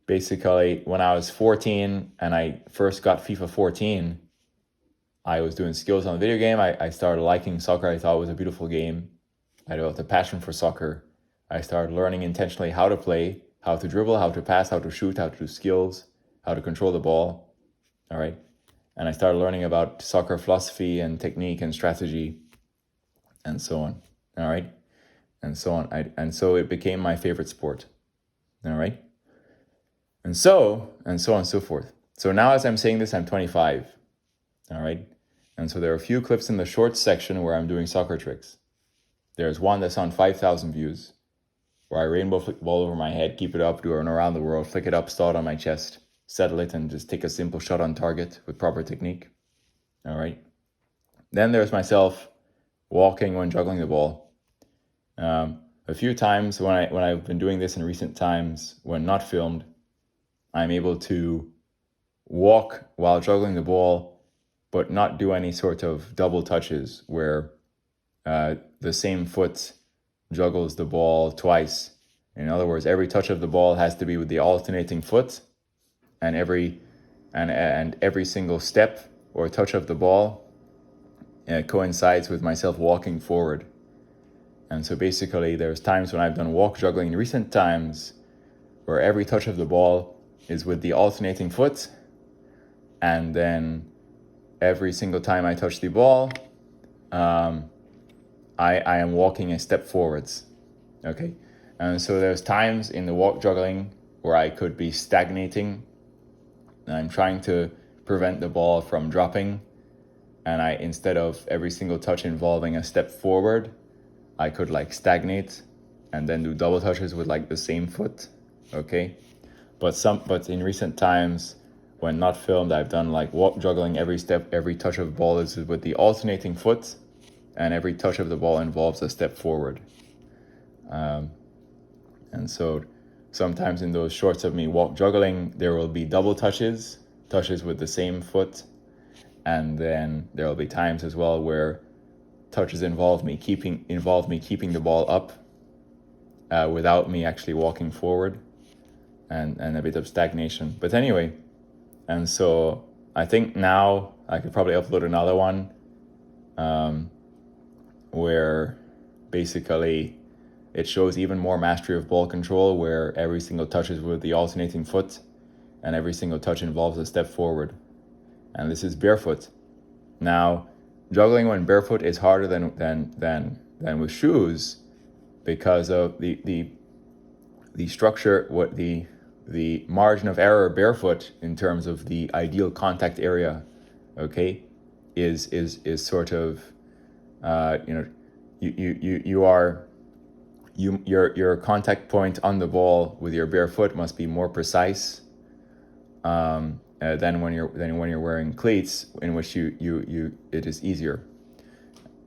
basically, when I was 14 and I first got FIFA 14, I was doing skills on the video game. I started liking soccer. I thought it was a beautiful game. I developed a passion for soccer. I started learning intentionally how to play, how to dribble, how to pass, how to shoot, how to do skills, how to control the ball. All right? And I started learning about soccer philosophy and technique and strategy and so on. All right? And so on. And so it became my favorite sport. All right? And so on and so forth. So now as I'm saying this, I'm 25. All right? And so there are a few clips in the shorts section where I'm doing soccer tricks. There's one that's on 5,000 views, where I rainbow flick the ball over my head, keep it up, do it around the world, flick it up, stall it on my chest, settle it, and just take a simple shot on target with proper technique. All right? Then there's myself walking when juggling the ball. A few times when I've been doing this in recent times, when not filmed, I'm able to walk while juggling the ball, but not do any sort of double touches where the same foot juggles the ball twice. In other words, every touch of the ball has to be with the alternating foot, and every single step or touch of the ball coincides with myself walking forward. And so basically there's times when I've done walk juggling in recent times where every touch of the ball is with the alternating foot, and then every single time I touch the ball, I am walking a step forwards. Okay, and so there's times in the walk juggling where I could be stagnating, and I'm trying to prevent the ball from dropping, and I, instead of every single touch involving a step forward, I could like stagnate and then do double touches with like the same foot. Okay, but in recent times when not filmed, I've done like walk juggling. Every touch of the ball is with the alternating foot, and every touch of the ball involves a step forward. And so sometimes in those shorts of me walk juggling, there will be double touches with the same foot. And then there will be times as well where touches involve me keeping the ball up without me actually walking forward, and a bit of stagnation. But anyway, and so I think now I could probably upload another one where basically it shows even more mastery of ball control, where every single touch is with the alternating foot and every single touch involves a step forward. And this is barefoot. Now, juggling when barefoot is harder than with shoes because of the structure, what the margin of error barefoot in terms of the ideal contact area, okay, is sort of your contact point on the ball with your bare foot must be more precise than when you're wearing cleats, in which it is easier.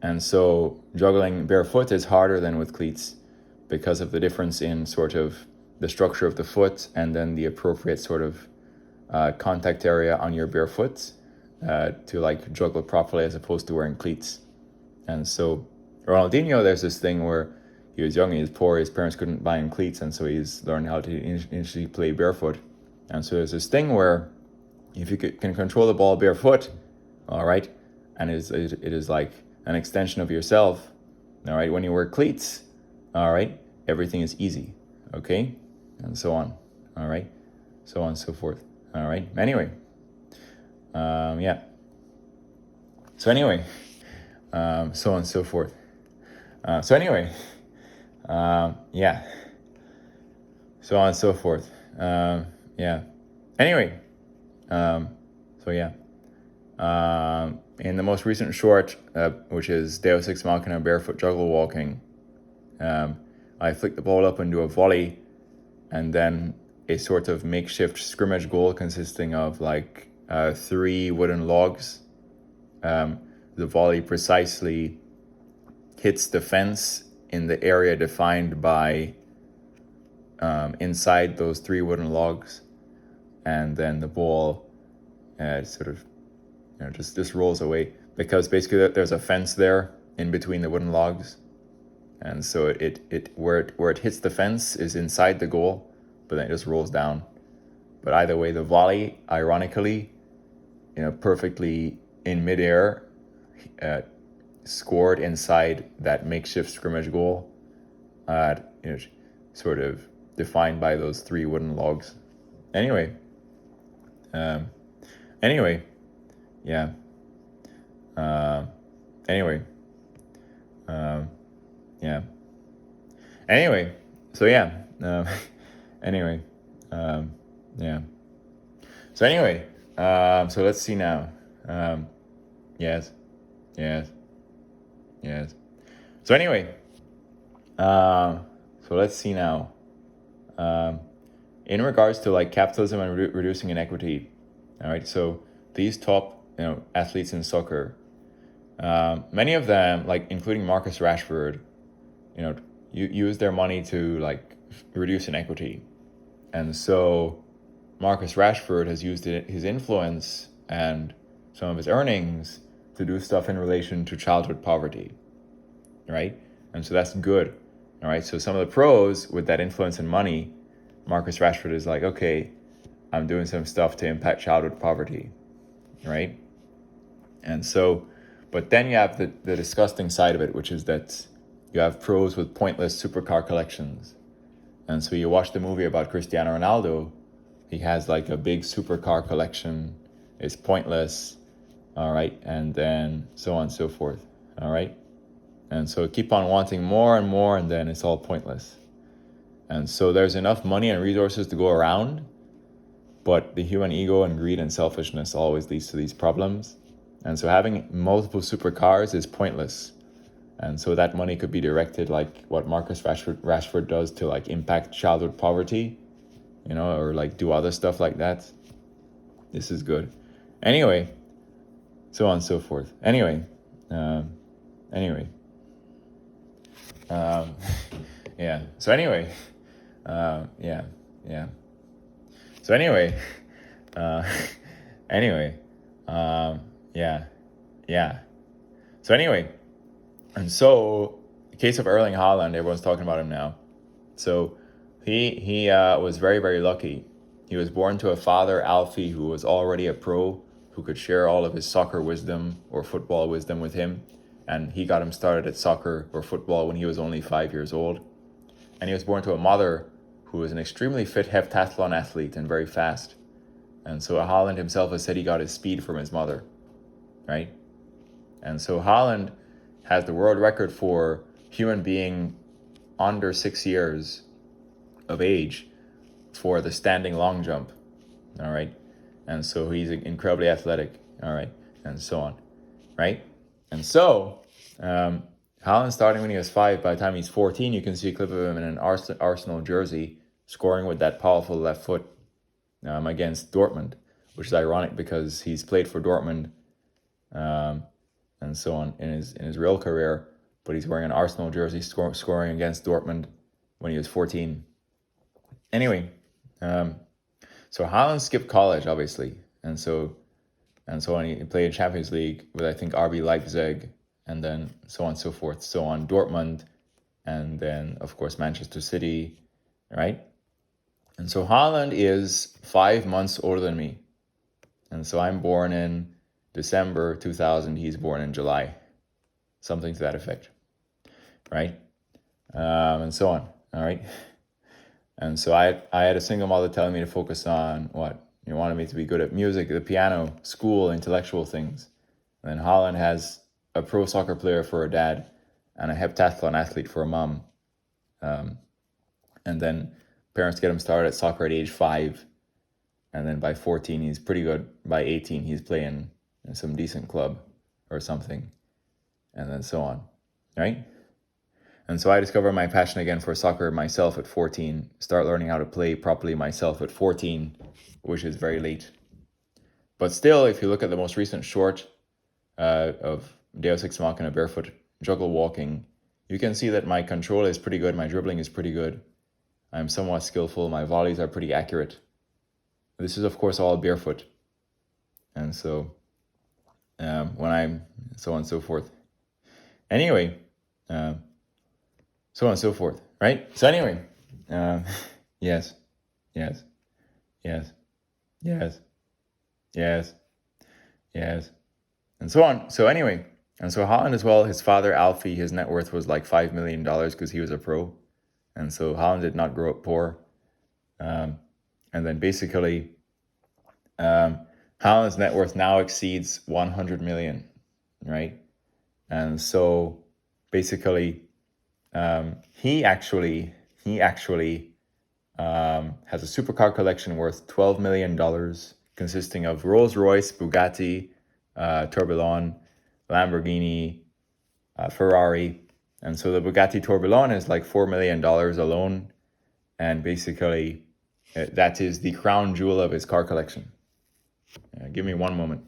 And so juggling barefoot is harder than with cleats because of the difference in sort of the structure of the foot and then the appropriate sort of contact area on your bare foot to like juggle properly as opposed to wearing cleats. And so Ronaldinho, there's this thing where he was young, he was poor, his parents couldn't buy him cleats, and so he's learned how to initially play barefoot. And so there's this thing where if you can control the ball barefoot, all right, and it is like an extension of yourself, all right, when you wear cleats, all right, everything is easy, okay, and so on, all right, so on and so forth, all right. Anyway, yeah. So anyway, so on and so forth. So anyway, yeah. So on and so forth. Yeah. Anyway, so yeah. In the most recent short, which is Deu Sex Machina barefoot juggle walking, I flick the ball up and do a volley, and then a sort of makeshift scrimmage goal consisting of like 3 wooden logs. The volley precisely hits the fence in the area defined by inside those 3 wooden logs, and then the ball sort of just rolls away, because basically there's a fence there in between the wooden logs, and so it where it hits the fence is inside the goal, but then it just rolls down. But either way, the volley, ironically, perfectly in midair, scored inside that makeshift scrimmage goal, sort of defined by those 3 wooden logs. Anyway, yeah. Anyway, yeah. Anyway, so yeah. Anyway, yeah. So anyway, so let's see now. Yes. So anyway, so let's see now. In regards to like capitalism and reducing inequity, all right. So these top, athletes in soccer, many of them, like including Marcus Rashford, use their money to like reduce inequity, and so Marcus Rashford has used his influence and some of his earnings to do stuff in relation to childhood poverty, right? And so that's good, all right? So some of the pros with that influence and money, Marcus Rashford is like, okay, I'm doing some stuff to impact childhood poverty, right? And so, but then you have the disgusting side of it, which is that you have pros with pointless supercar collections. And so you watch the movie about Cristiano Ronaldo, he has like a big supercar collection, it's pointless, all right, and then so on and so forth, all right? And so keep on wanting more and more, and then it's all pointless. And so there's enough money and resources to go around, but the human ego and greed and selfishness always leads to these problems. And so having multiple supercars is pointless. And so that money could be directed like what Marcus Rashford does to like impact childhood poverty, or like do other stuff like that. This is good. Anyway, so on and so forth. Anyway, yeah. So anyway, yeah. So anyway, anyway, yeah. So anyway, and so the case of Erling Haaland, everyone's talking about him now. So he was very, very lucky. He was born to a father, Alfie, who was already a pro, who could share all of his soccer wisdom or football wisdom with him. And he got him started at soccer or football when he was only 5 years old. And he was born to a mother who was an extremely fit heptathlon athlete and very fast. And so Haaland himself has said he got his speed from his mother, right? And so Haaland has the world record for human being under 6 years of age for the standing long jump, all right? And so he's incredibly athletic, all right? And so on, right? And so Haaland starting when he was 5, by the time he's 14, you can see a clip of him in an Arsenal jersey scoring with that powerful left foot against Dortmund, which is ironic because he's played for Dortmund and so on in his real career, but he's wearing an Arsenal jersey scoring against Dortmund when he was 14. Anyway, so Haaland skipped college, obviously, and so on. He played in Champions League with, I think, RB Leipzig, and then so on and so forth. So on Dortmund, and then of course Manchester City, right? And so Haaland is 5 months older than me, and so I'm born in December 2000. He's born in July, something to that effect, right? And so on. All right. And so I had a single mother telling me to focus on what? You wanted me to be good at music, the piano, school, intellectual things. And then Haaland has a pro soccer player for a dad and a heptathlon athlete for a mom. And then parents get him started at soccer at age 5. And then by 14, he's pretty good. By 18, he's playing in some decent club or something. And then so on, right? And so I discovered my passion again for soccer myself at 14, start learning how to play properly myself at 14, which is very late. But still, if you look at the most recent short of Deu Sex Machina barefoot juggle walking, you can see that my control is pretty good, my dribbling is pretty good. I'm somewhat skillful, my volleys are pretty accurate. This is, of course, all barefoot. And so when I'm so on and so forth. Anyway, so on and so forth, right? So anyway, yes, and so on. So anyway, and so Haaland as well, his father, Alfie, his net worth was like $5 million because he was a pro. And so Haaland did not grow up poor. And then basically, Haaland's net worth now exceeds 100 million, right? And so basically, he actually has a supercar collection worth $12 million, consisting of Rolls-Royce, Bugatti, Tourbillon, Lamborghini, Ferrari. And so the Bugatti Tourbillon is like $4 million alone. And basically, that is the crown jewel of his car collection. Give me one moment.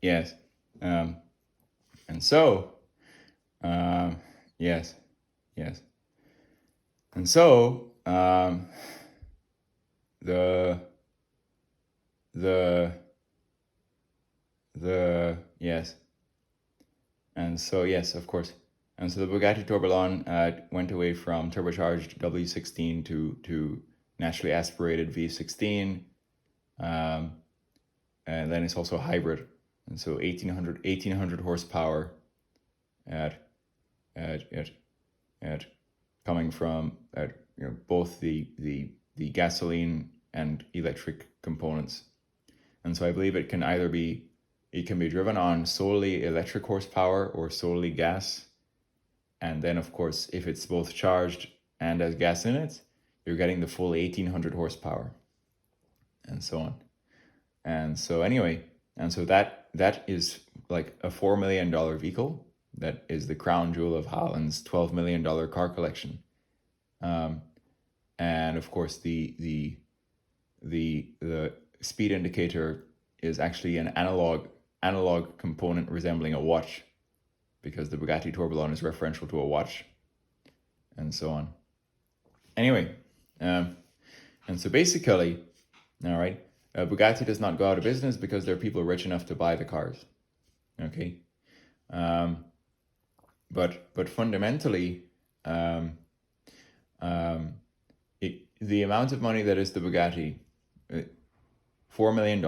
yes. And so, yes, yes. And so, the yes. And so, yes, of course. And so the Bugatti Tourbillon went away from turbocharged W16 to naturally aspirated V16. And then it's also a hybrid. And so 1800 horsepower at coming from both the gasoline and electric components. And so I believe it can be driven on solely electric horsepower or solely gas. And then, of course, if it's both charged and has gas in it, you're getting the full 1800 horsepower and so on. And so anyway, and so that is like a $4 million vehicle. That is the crown jewel of Holland's $12 million car collection. And of course, the speed indicator is actually an analog component resembling a watch, because the Bugatti Tourbillon is referential to a watch, and so on. Anyway, and so basically, all right, Bugatti does not go out of business because there are people rich enough to buy the cars. Okay, but fundamentally, the amount of money that is the Bugatti, $4 million,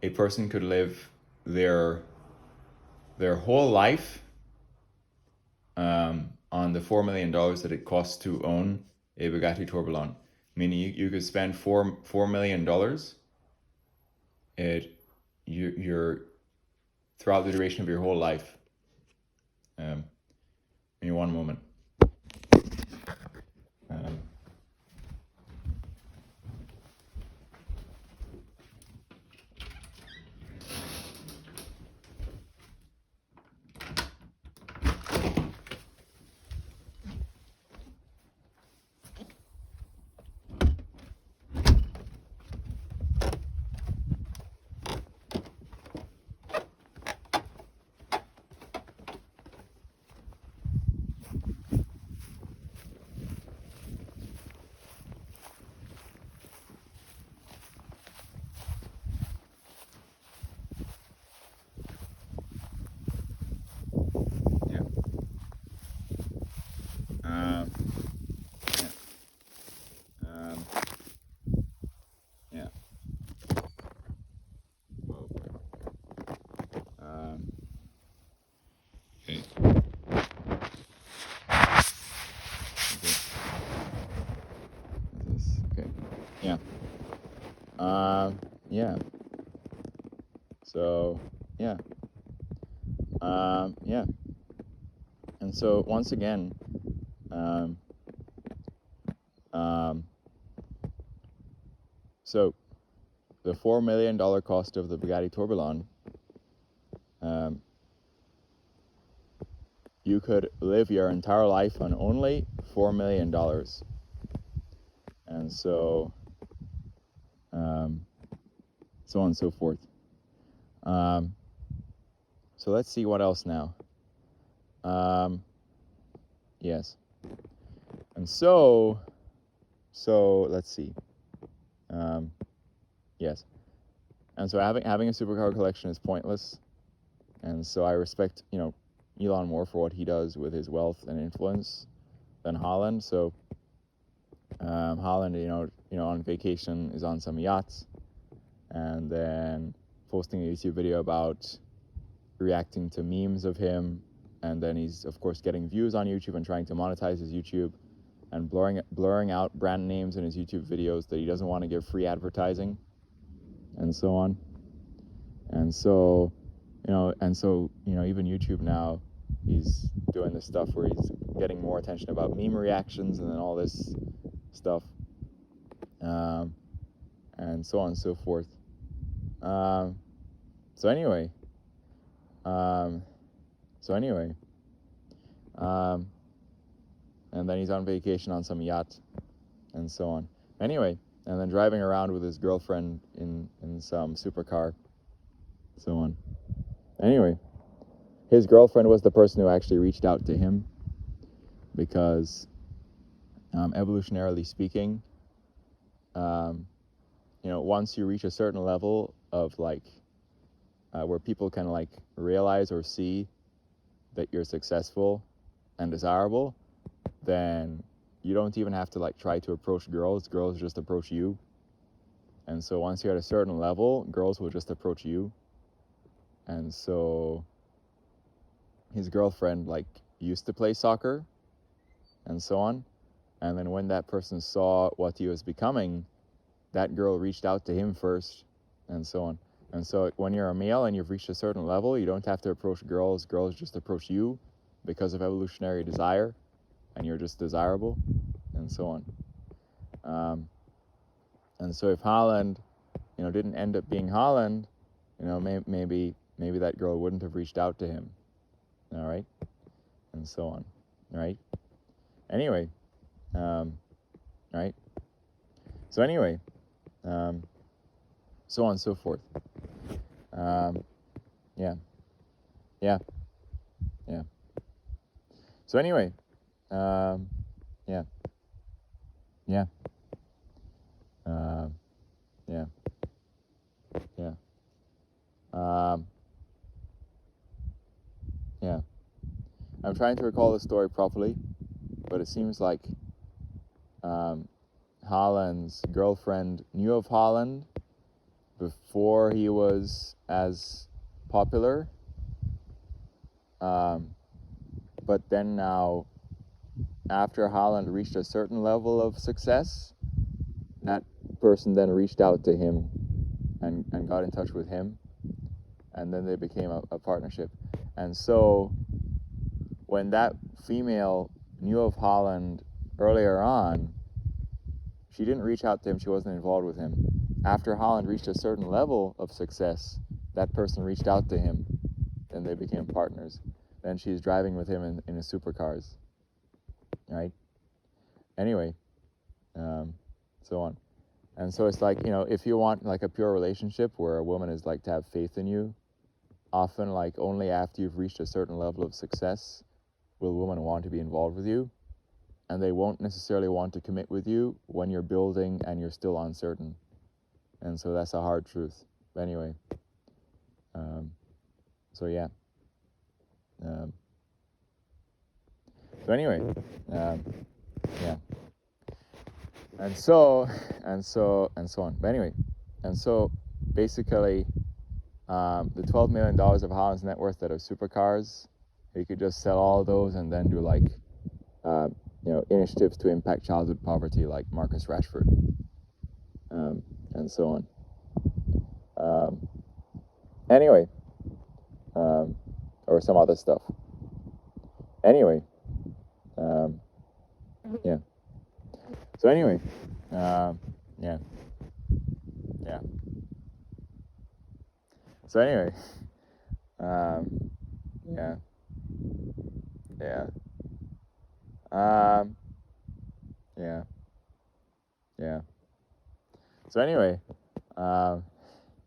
a person could live their whole life on the $4 million that it costs to own a Bugatti Tourbillon. Meaning you could spend $4 million you're throughout the duration of your whole life. In one moment. Yeah. So, yeah. Yeah. And so once again, so the $4 million cost of the Bugatti Tourbillon, you could live your entire life on only $4 million. And so, so on and so forth. So let's see what else now. Yes. And so let's see. Yes. And so having a supercar collection is pointless. And so I respect, Elon more for what he does with his wealth and influence than Holland. So Holland, on vacation is on some yachts, and then posting a YouTube video about reacting to memes of him, and then he's of course getting views on YouTube and trying to monetize his YouTube, and blurring out brand names in his YouTube videos that he doesn't want to give free advertising, and so on. And so, even YouTube now, he's doing this stuff where he's getting more attention about meme reactions and then all this stuff, and so on and so forth. So anyway, and then he's on vacation on some yacht, and so on. Anyway, and then driving around with his girlfriend in some supercar, so on. Anyway, his girlfriend was the person who actually reached out to him because, evolutionarily speaking, once you reach a certain level of where people can realize or see that you're successful and desirable, then you don't even have to try to approach girls. Girls just approach you. And so once you're at a certain level, girls will just approach you. And so his girlfriend used to play soccer and so on. And then when that person saw what he was becoming, that girl reached out to him first and so on. And so when you're a male and you've reached a certain level, you don't have to approach girls. Girls just approach you because of evolutionary desire, and you're just desirable, and so on. And so if Haaland, didn't end up being Haaland, maybe that girl wouldn't have reached out to him, all right, and so on, right? Anyway, right? So anyway, so on and so forth. Yeah. So anyway, yeah. Yeah. Yeah. Yeah. I'm trying to recall the story properly, but it seems like Haaland's girlfriend knew of Haaland before he was as popular. But then now, after Haaland reached a certain level of success, that person then reached out to him and got in touch with him, and then they became a partnership. And so when that female knew of Haaland earlier on, she didn't reach out to him. She wasn't involved with him. After Haaland reached a certain level of success, that person reached out to him, and they became partners. Then she's driving with him in his supercars, right? Anyway, so on. And so it's if you want a pure relationship where a woman is to have faith in you, often only after you've reached a certain level of success will women want to be involved with you, and they won't necessarily want to commit with you when you're building and you're still uncertain. And so that's a hard truth. But anyway, so yeah. So anyway, yeah. And so on. But anyway, and so basically, the $12 million of Haaland's net worth that are supercars, he could just sell all of those and then do initiatives to impact childhood poverty like Marcus Rashford, and so on. Anyway, or some other stuff. Anyway, yeah. So anyway, yeah. So anyway, yeah. Yeah. So anyway,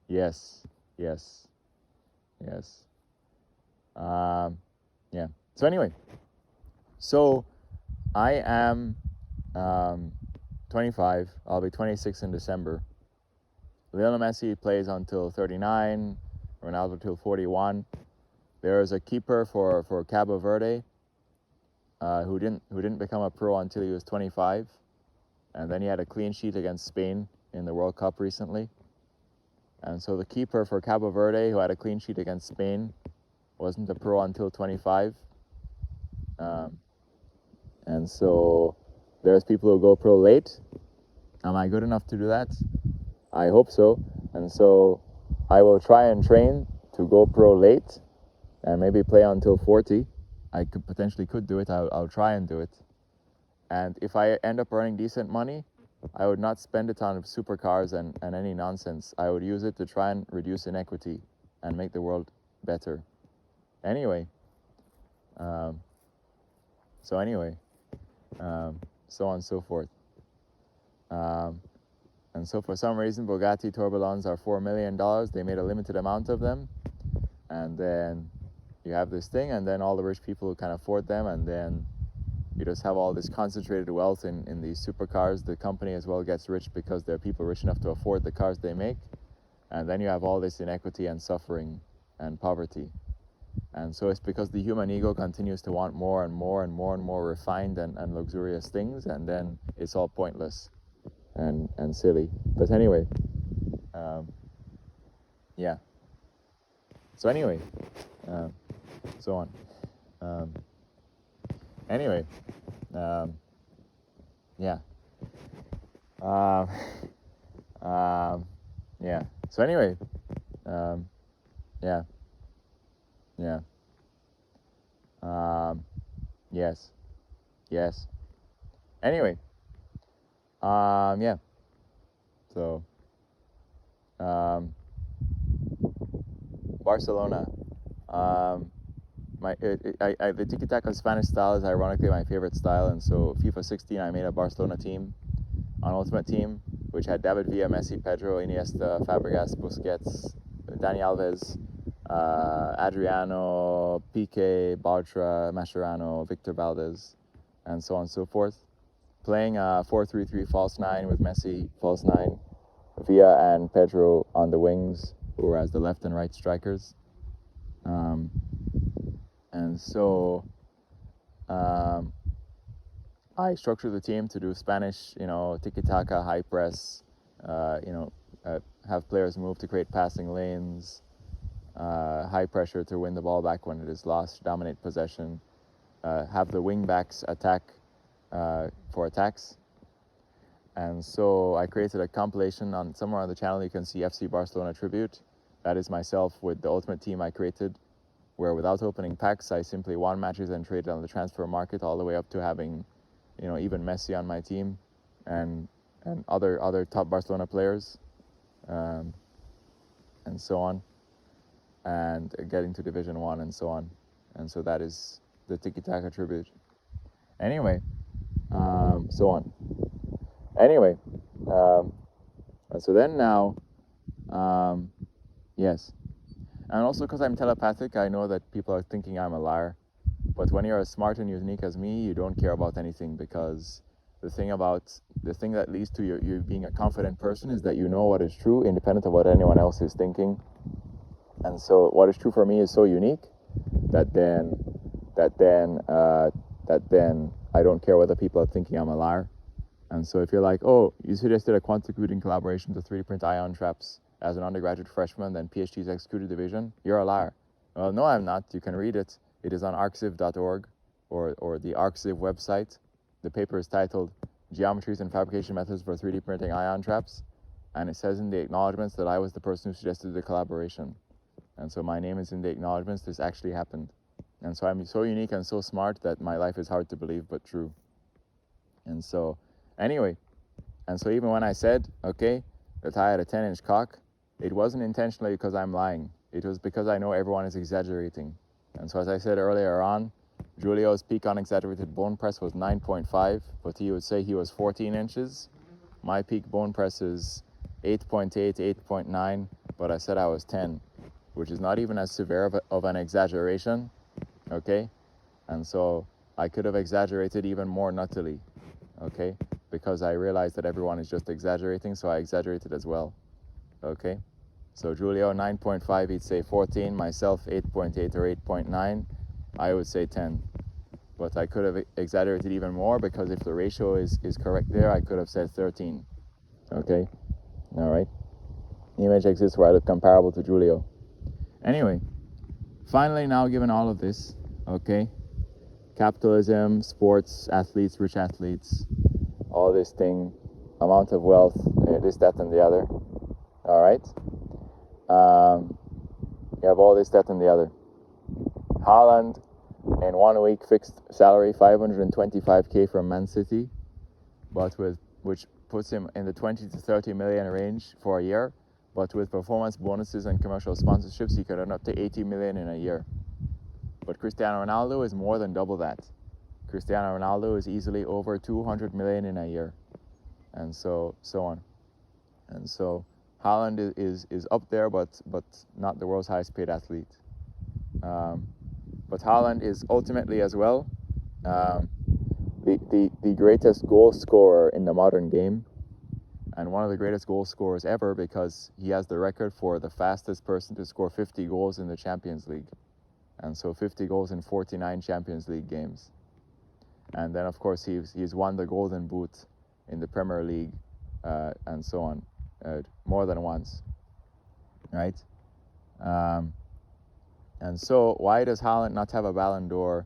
yes. Yeah. So anyway, so I am 25. I'll be 26 in December. Lionel Messi plays until 39. Ronaldo till 41. There is a keeper for Cabo Verde who didn't become a pro until he was 25, and then he had a clean sheet against Spain in the World Cup recently. And so the keeper for Cabo Verde, who had a clean sheet against Spain, wasn't a pro until 25. And so there's people who go pro late. Am I good enough to do that? I hope so. And so I will try and train to go pro late and maybe play until 40. I potentially could do it. I'll try and do it. And if I end up earning decent money, I would not spend it on supercars and any nonsense. I would use it to try and reduce inequity and make the world better. Anyway, so on and so forth. And so for some reason, Bugatti tourbillons are $4 million. They made a limited amount of them. And then you have this thing, and then all the rich people can afford them, and then you just have all this concentrated wealth in these supercars. The company as well gets rich because there are people rich enough to afford the cars they make. And then you have all this inequity and suffering and poverty. And so it's because the human ego continues to want more and more and more and more refined and luxurious things, and then it's all pointless and silly. But anyway, yeah. So anyway, so on. Anyway, yeah. Yeah. So anyway, yeah. Yeah. Yes. Yes. Anyway, yeah. So, Barcelona. The tiki-taka Spanish style is ironically my favorite style, and so FIFA 16 I made a Barcelona team, an ultimate team, which had David Villa, Messi, Pedro, Iniesta, Fabregas, Busquets, Dani Alves, Adriano, Piqué, Bartra, Mascherano, Victor Valdez, and so on and so forth. Playing a 4-3-3 false nine with Messi, false nine, Villa and Pedro on the wings, who were as the left and right strikers. And so I structured the team to do Spanish, tiki-taka, high press, have players move to create passing lanes, high pressure to win the ball back when it is lost, dominate possession, have the wing backs attack for attacks. And so I created a compilation on somewhere on the channel. You can see FC Barcelona Tribute. That is myself with the ultimate team I created, where without opening packs, I simply won matches and traded on the transfer market all the way up to having, even Messi on my team and other top Barcelona players, and so on, and getting to Division 1 and so on. And so that is the tiki-taka tribute. Anyway, so on. Anyway, and so then now, yes. And also because I'm telepathic, I know that people are thinking I'm a liar. But when you're as smart and unique as me, you don't care about anything, because the thing that leads to you being a confident person is that you know what is true, independent of what anyone else is thinking. And so what is true for me is so unique that then I don't care whether people are thinking I'm a liar. And so if you're like, oh, you suggested a quantum computing collaboration to 3D print ion traps as an undergraduate freshman, then PhD's executed division, you're a liar. Well, no, I'm not. You can read it. It is on arxiv.org or the arxiv website. The paper is titled Geometries and Fabrication Methods for 3D Printing Ion Traps. And it says in the acknowledgements that I was the person who suggested the collaboration. And so my name is in the acknowledgements. This actually happened. And so I'm so unique and so smart that my life is hard to believe, but true. And so, anyway, and so even when I said, okay, that I had a 10-inch cock, it wasn't intentionally because I'm lying. It was because I know everyone is exaggerating. And so as I said earlier on, Giulio's peak unexaggerated bone press was 9.5, but he would say he was 14 inches. My peak bone press is 8.8, 8.9, but I said I was 10, which is not even as severe of an exaggeration, okay? And so I could have exaggerated even more nuttily, okay? Because I realized that everyone is just exaggerating, so I exaggerated as well, okay? So Giulio, 9.5, he'd say 14. Myself, 8.8 or 8.9, I would say 10. But I could have exaggerated even more, because if the ratio is correct there, I could have said 13, okay? All right? The image exists where I look comparable to Giulio. Anyway, finally now, given all of this, okay, capitalism, sports, athletes, rich athletes, all this thing, amount of wealth, this, that, and the other, all right? You have all this, that, and the other. Haaland, in 1 week, fixed salary, 525k from Man City, but which puts him in the 20 to 30 million range for a year. But with performance bonuses and commercial sponsorships, he could earn up to 80 million in a year. But Cristiano Ronaldo is more than double that. Cristiano Ronaldo is easily over 200 million in a year, and so on. And so Haaland is up there, but not the world's highest paid athlete. But Haaland is ultimately as well the greatest goal scorer in the modern game, and one of the greatest goal scorers ever, because he has the record for the fastest person to score 50 goals in the Champions League. And so 50 goals in 49 Champions League games. And then, of course, he's won the Golden Boot in the Premier League and so on, more than once, right? And so why does Haaland not have a Ballon d'Or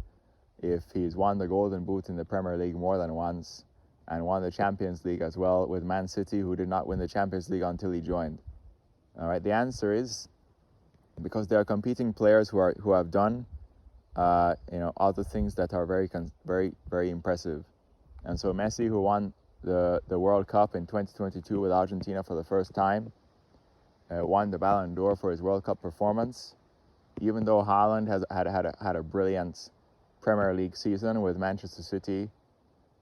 if he's won the Golden Boot in the Premier League more than once and won the Champions League as well with Man City, who did not win the Champions League until he joined? All right, the answer is because there are competing players who have done other things that are very impressive. And so Messi, who won the World Cup in 2022 with Argentina for the first time, won the Ballon d'Or for his World Cup performance, even though Haaland has had a brilliant Premier League season with Manchester City,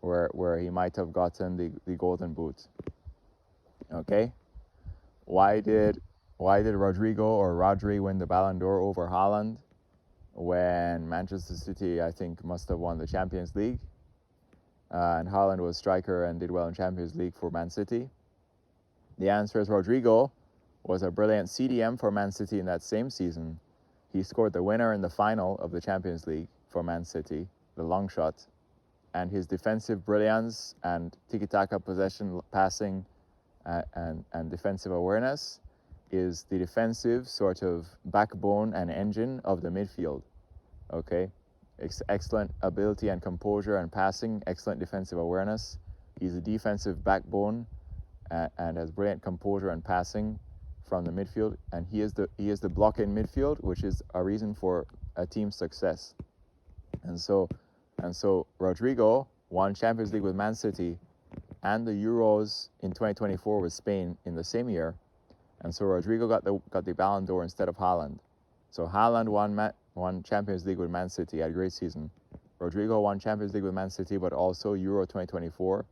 where he might have gotten the Golden Boot. Okay, why did Rodrigo or Rodri win the Ballon d'Or over Haaland when Manchester City, I think, must have won the Champions League, and Haaland was striker and did well in Champions League for Man City? The answer is Rodrigo was a brilliant CDM for Man City in that same season. He scored the winner in the final of the Champions League for Man City, the long shot, and his defensive brilliance and tiki-taka possession, passing, and defensive awareness is the defensive sort of backbone and engine of the midfield. Okay, excellent ability and composure and passing, excellent defensive awareness. He's a defensive backbone and has brilliant composure and passing from the midfield, and he is the block-in midfield, which is a reason for a team's success. And so Rodrigo won Champions League with Man City and the Euros in 2024 with Spain in the same year. And so Rodrigo got the Ballon d'Or instead of Haaland. So Haaland won Champions League with Man City, had a great season. Rodrigo won Champions League with Man City, but also Euro 2024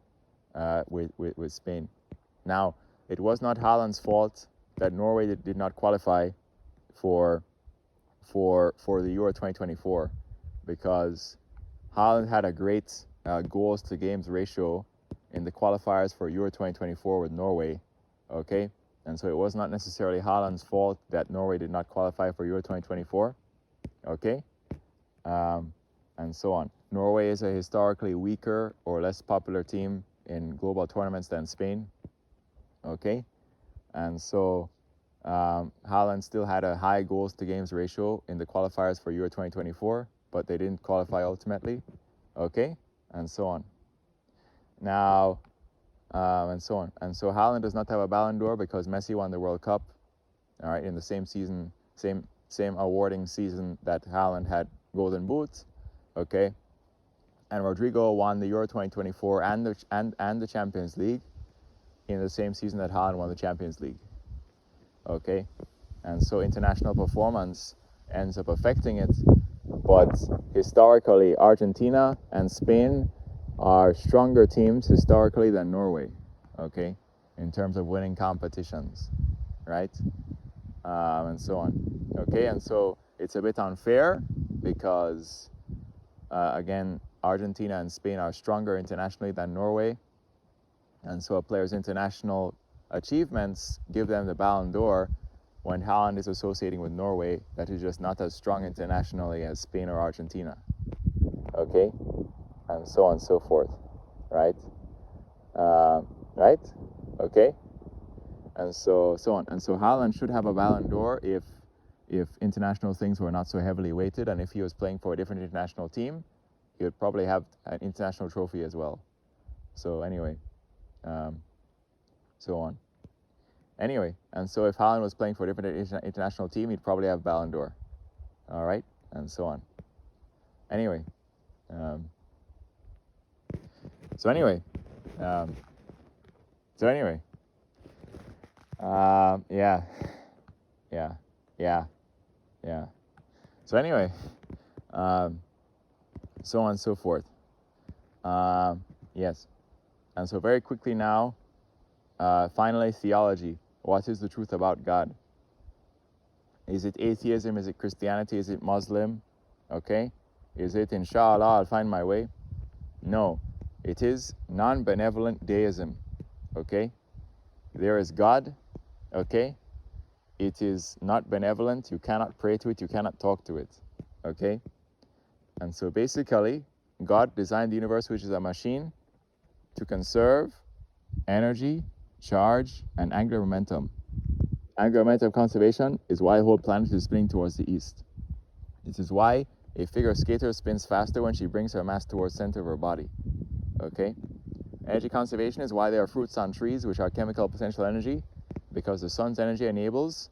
with Spain. Now, it was not Haaland's fault that Norway did not qualify for the Euro 2024, because Haaland had a great goals to games ratio in the qualifiers for Euro 2024 with Norway. Okay, and so it was not necessarily Haaland's fault that Norway did not qualify for Euro 2024. Okay, and so on. Norway is a historically weaker or less popular team in global tournaments than Spain. Okay, and so Haaland still had a high goals to games ratio in the qualifiers for Euro 2024, but they didn't qualify ultimately. Okay, and so on. Now, and so on. And so Haaland does not have a Ballon d'Or because Messi won the World Cup, all right, in the same season, same awarding season that Haaland had Golden Boots. Okay, and Rodrigo won the Euro 2024 and the Champions League in the same season that Haaland won the Champions League. Okay, and so international performance ends up affecting it, but historically Argentina and Spain are stronger teams historically than Norway, okay, in terms of winning competitions, right, and so on. Okay, and so it's a bit unfair because again, Argentina and Spain are stronger internationally than Norway, and so a player's international achievements give them the Ballon d'Or when Haaland is associating with Norway that is just not as strong internationally as Spain or Argentina. Okay, and so on and so forth, right? Right? Okay, and so on. And so Haaland should have a Ballon d'Or if international things were not so heavily weighted, and if he was playing for a different international team, he would probably have an international trophy as well. So anyway, so on. Anyway, and so if Haaland was playing for a different international team, he'd probably have Ballon d'Or. All right, and so on. Anyway, so anyway, yeah. So anyway, so on and so forth. Yes, and so very quickly now, Finally, theology. What is the truth about God? Is it atheism? Is it Christianity? Is it Muslim? Okay? Is it inshallah I'll find my way? No. It is non-benevolent deism. Okay? There is God. Okay? It is not benevolent. You cannot pray to it. You cannot talk to it. Okay? And so basically, God designed the universe, which is a machine, to conserve energy, charge, and angular momentum. Angular momentum conservation is why the whole planet is spinning towards the east. This is why a figure skater spins faster when she brings her mass towards the center of her body. Okay? Energy conservation is why there are fruits on trees, which are chemical potential energy, because the sun's energy enables,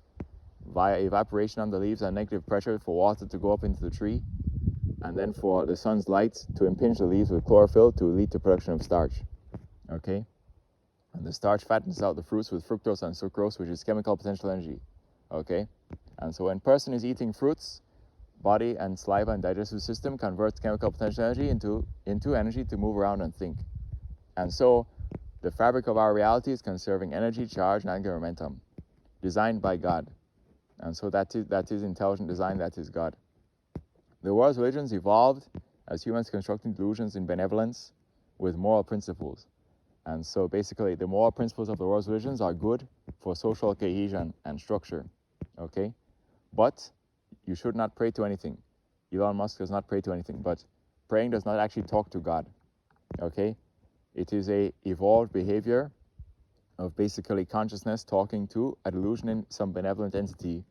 via evaporation on the leaves and negative pressure, for water to go up into the tree, and then for the sun's light to impinge the leaves with chlorophyll to lead to production of starch. Okay? And the starch fattens out the fruits with fructose and sucrose, which is chemical potential energy. Okay? And so when a person is eating fruits, body and saliva and digestive system converts chemical potential energy into energy to move around and think. And so the fabric of our reality is conserving energy, charge, and angular momentum, designed by God. And so that is intelligent design, that is God. The world's religions evolved as humans constructing delusions in benevolence with moral principles. And so basically the moral principles of the world's religions are good for social cohesion and structure. Okay? But you should not pray to anything. Elon Musk does not pray to anything, but praying does not actually talk to God. Okay? It is a evolved behavior of basically consciousness talking to a delusion in some benevolent entity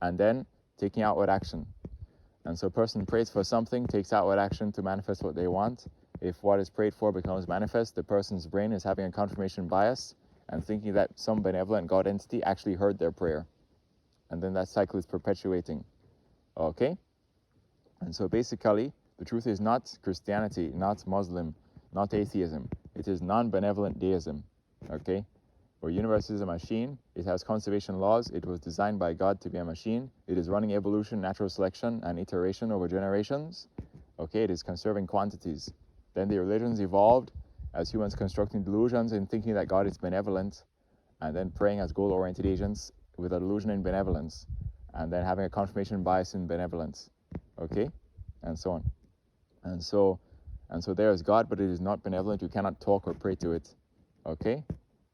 and then taking outward action. And so a person prays for something, takes outward action to manifest what they want. If what is prayed for becomes manifest, the person's brain is having a confirmation bias and thinking that some benevolent God entity actually heard their prayer. And then that cycle is perpetuating. Okay? And so basically, the truth is not Christianity, not Muslim, not atheism. It is non-benevolent deism. Okay? Our universe is a machine. It has conservation laws. It was designed by God to be a machine. It is running evolution, natural selection, and iteration over generations. Okay? It is conserving quantities. Then the religions evolved as humans constructing delusions and thinking that God is benevolent, and then praying as goal-oriented agents with a delusion in benevolence, and then having a confirmation bias in benevolence. Okay? And so on. And so there is God, but it is not benevolent. You cannot talk or pray to it. Okay?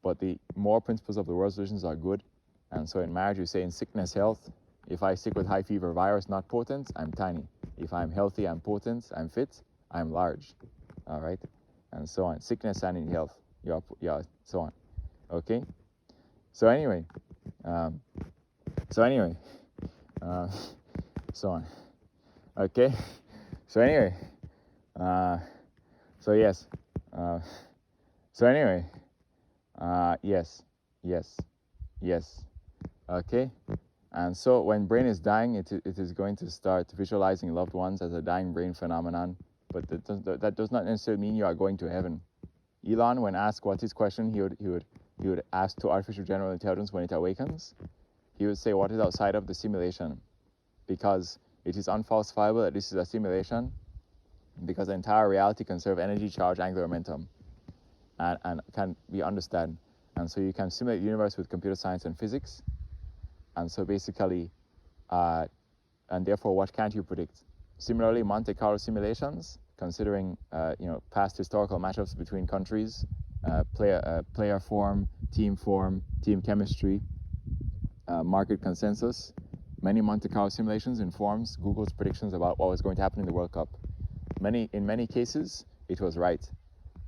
But the moral principles of the world's religions are good. And so in marriage, you say in sickness, health. If I sick with high fever virus, not potent, I'm tiny. If I'm healthy, I'm potent, I'm fit, I'm large. All right? And so on. Sickness and in health. Yeah, so on. Okay? So anyway. So on. Okay? So anyway. So yes. So anyway. Yes. Okay? And so when brain is dying, it is going to start visualizing loved ones as a dying brain phenomenon. But that does not necessarily mean you are going to heaven. Elon, when asked what his question, he would ask to artificial general intelligence when it awakens. He would say, what is outside of the simulation? Because it is unfalsifiable that this is a simulation, because the entire reality conserves energy, charge, angular momentum, and can be understood. And so you can simulate the universe with computer science and physics. And so basically, and therefore, what can't you predict? Similarly, Monte Carlo simulations, considering past historical matchups between countries, player form, team chemistry, market consensus. Many Monte Carlo simulations informs Google's predictions about what was going to happen in the World Cup. In many cases, it was right.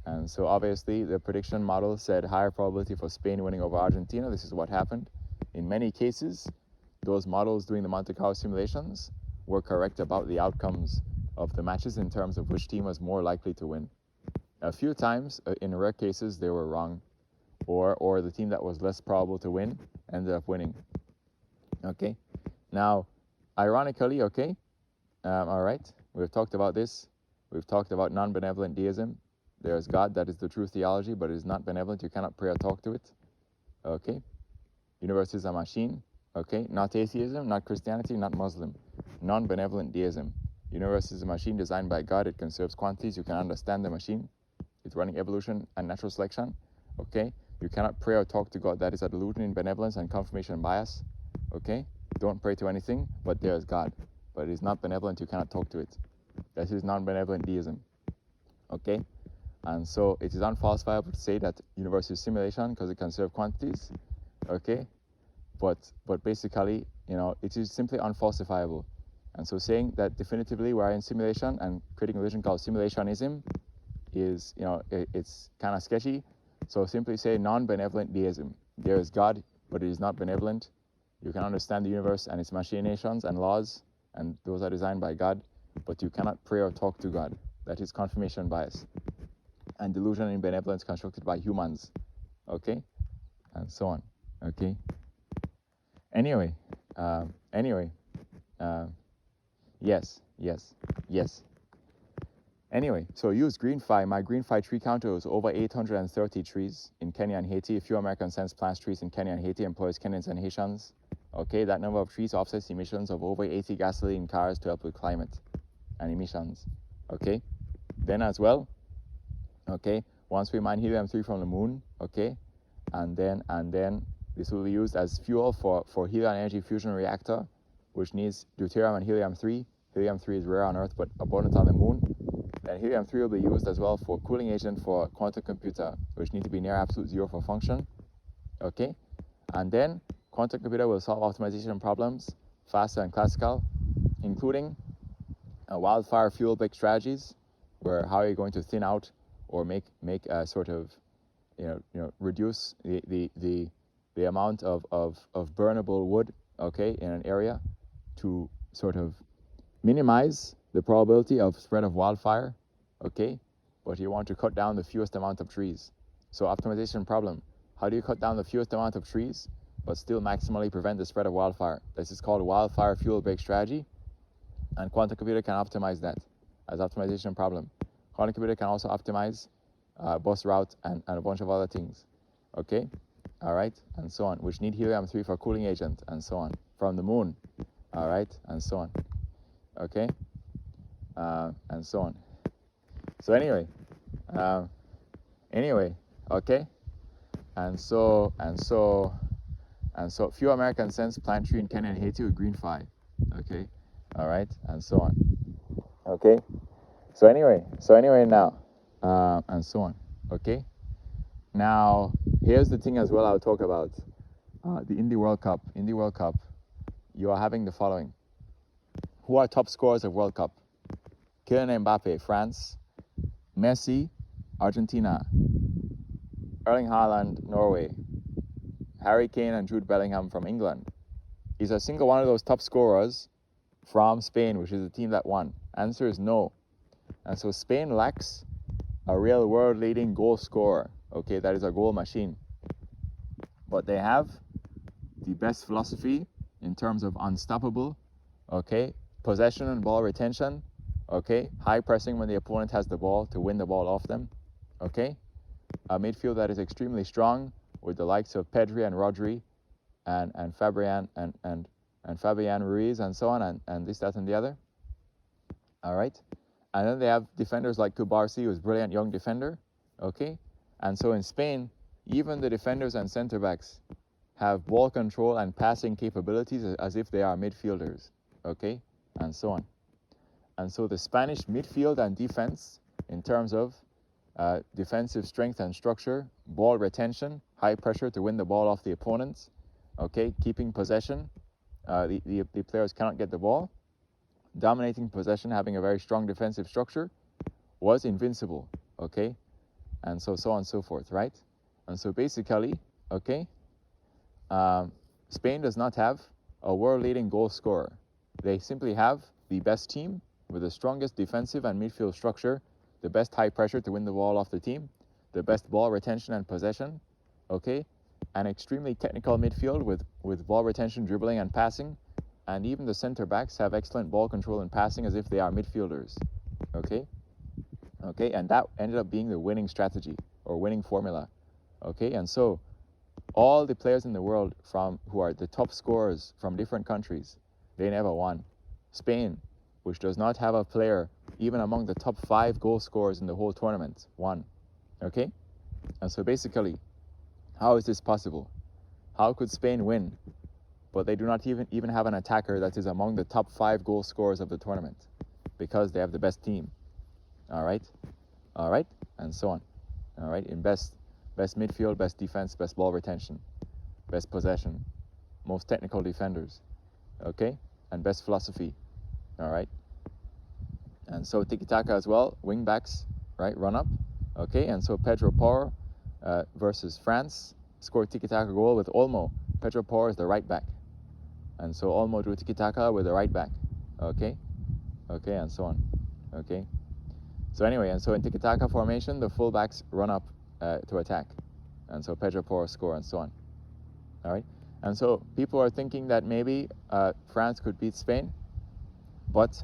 And so obviously, the prediction model said higher probability for Spain winning over Argentina. This is what happened. In many cases, those models doing the Monte Carlo simulations were correct about the outcomes of the matches in terms of which team was more likely to win. A few times, in rare cases, they were wrong, or the team that was less probable to win ended up winning. Okay? Now, ironically, okay, all right, we've talked about this. We've talked about non-benevolent deism. There is God, that is the true theology, but it is not benevolent. You cannot pray or talk to it. Okay? Universe is a machine. Okay? Not atheism, not Christianity, not Muslim. Non-benevolent deism. Universe is a machine designed by God. It conserves quantities. You can understand the machine. It's running evolution and natural selection. Okay? You cannot pray or talk to God. That is a delusion in benevolence and confirmation bias. Okay? Don't pray to anything, but there is God. But it is not benevolent, you cannot talk to it. That is non-benevolent deism. Okay? And so it is unfalsifiable to say that universe is simulation because it can serve quantities. Okay? But basically, it is simply unfalsifiable. And so saying that definitively we are in simulation and creating a religion called simulationism is, it's kind of sketchy. So simply say non-benevolent deism. There is God, but it is not benevolent. You can understand the universe and its machinations and laws, and those are designed by God, but you cannot pray or talk to God. That is confirmation bias and delusion in benevolence constructed by humans. Okay? And so on. Okay? Anyway. Yes. Anyway, so use GreenFi. My GreenFi tree counter was over 830 trees in Kenya and Haiti. A few American Sense plants trees in Kenya and Haiti, employs Kenyans and Haitians. Okay, that number of trees offsets emissions of over 80 gasoline cars to help with climate and emissions. Okay, then as well, okay, once we mine helium-3 from the moon, okay, and then this will be used as fuel for helium energy fusion reactor, which needs deuterium and helium-3. Helium-3 is rare on Earth but abundant on the moon. And helium-3 will be used as well for cooling agent for quantum computer, which need to be near absolute zero for function. Okay, and then quantum computer will solve optimization problems faster and classical, including wildfire fuel-based strategies, where how are you going to thin out or make a sort of reduce the amount of burnable wood, okay, in an area to sort of minimize the probability of spread of wildfire, okay, but you want to cut down the fewest amount of trees. So optimization problem, how do you cut down the fewest amount of trees but still maximally prevent the spread of wildfire? This is called wildfire fuel-based strategy, and quantum computer can optimize that as optimization problem. Quantum computer can also optimize bus route and a bunch of other things, okay, all right, and so on, which need helium-3 for cooling agent and so on, from the moon, all right, and so on, okay, and so on. So anyway, okay, and so few American Sense plant tree in Kenya and Haiti with GreenFi, okay, all right, and so on, okay. So anyway now, and so on, okay. Now here's the thing as well. I'll talk about the Indie World Cup. Indie World Cup, you are having the following. Who are top scorers of World Cup? Kylian Mbappe, France. Messi, Argentina. Erling Haaland, Norway. Harry Kane and Jude Bellingham from England. Is a single one of those top scorers from Spain, which is the team that won? Answer is no. And so Spain lacks a real world-leading goal scorer. Okay, that is a goal machine. But they have the best philosophy in terms of unstoppable, okay, possession and ball retention, okay, high pressing when the opponent has the ball to win the ball off them, okay, a midfield that is extremely strong with the likes of Pedri and Rodri and Fabian and Fabian Ruiz and so on, and this, that, and the other. All right. And then they have defenders like Kubarsi, who's a brilliant young defender, okay? And so in Spain, even the defenders and center backs have ball control and passing capabilities as if they are midfielders, okay? And so on. And so the Spanish midfield and defense, in terms of defensive strength and structure, ball retention, high pressure to win the ball off the opponents, okay? Keeping possession, the players cannot get the ball. Dominating possession, having a very strong defensive structure, was invincible, okay? And so on and so forth, right? And so basically, okay, Spain does not have a world-leading goal scorer. They simply have the best team with the strongest defensive and midfield structure, the best high pressure to win the ball off the team, the best ball retention and possession, okay? An extremely technical midfield with ball retention, dribbling, and passing, and even the center backs have excellent ball control and passing as if they are midfielders, okay? Okay, and that ended up being the winning strategy or winning formula, okay? And so all the players in the world who are the top scorers from different countries, they never won. Spain, which does not have a player even among the top 5 goal scorers in the whole tournament, won, okay? And so basically, How is this possible? How could Spain win, but they do not even have an attacker that is among the top 5 goal scorers of the tournament? Because they have the best team. All right, and so on. All right, in best midfield, best defense, best ball retention, best possession, most technical defenders, okay, and best philosophy. All right, and so tiki-taka as well, wing backs, right, run up, okay, and so Pedro Porro versus France scored tiki-taka goal with Olmo. Pedro Porro is the right back, and so Olmo drew tiki-taka with the right back, okay, and so on, okay. So anyway, and so in tiki-taka formation, the fullbacks run up to attack, and so Pedro Porro score, and so on. All right, and so people are thinking that maybe France could beat Spain, but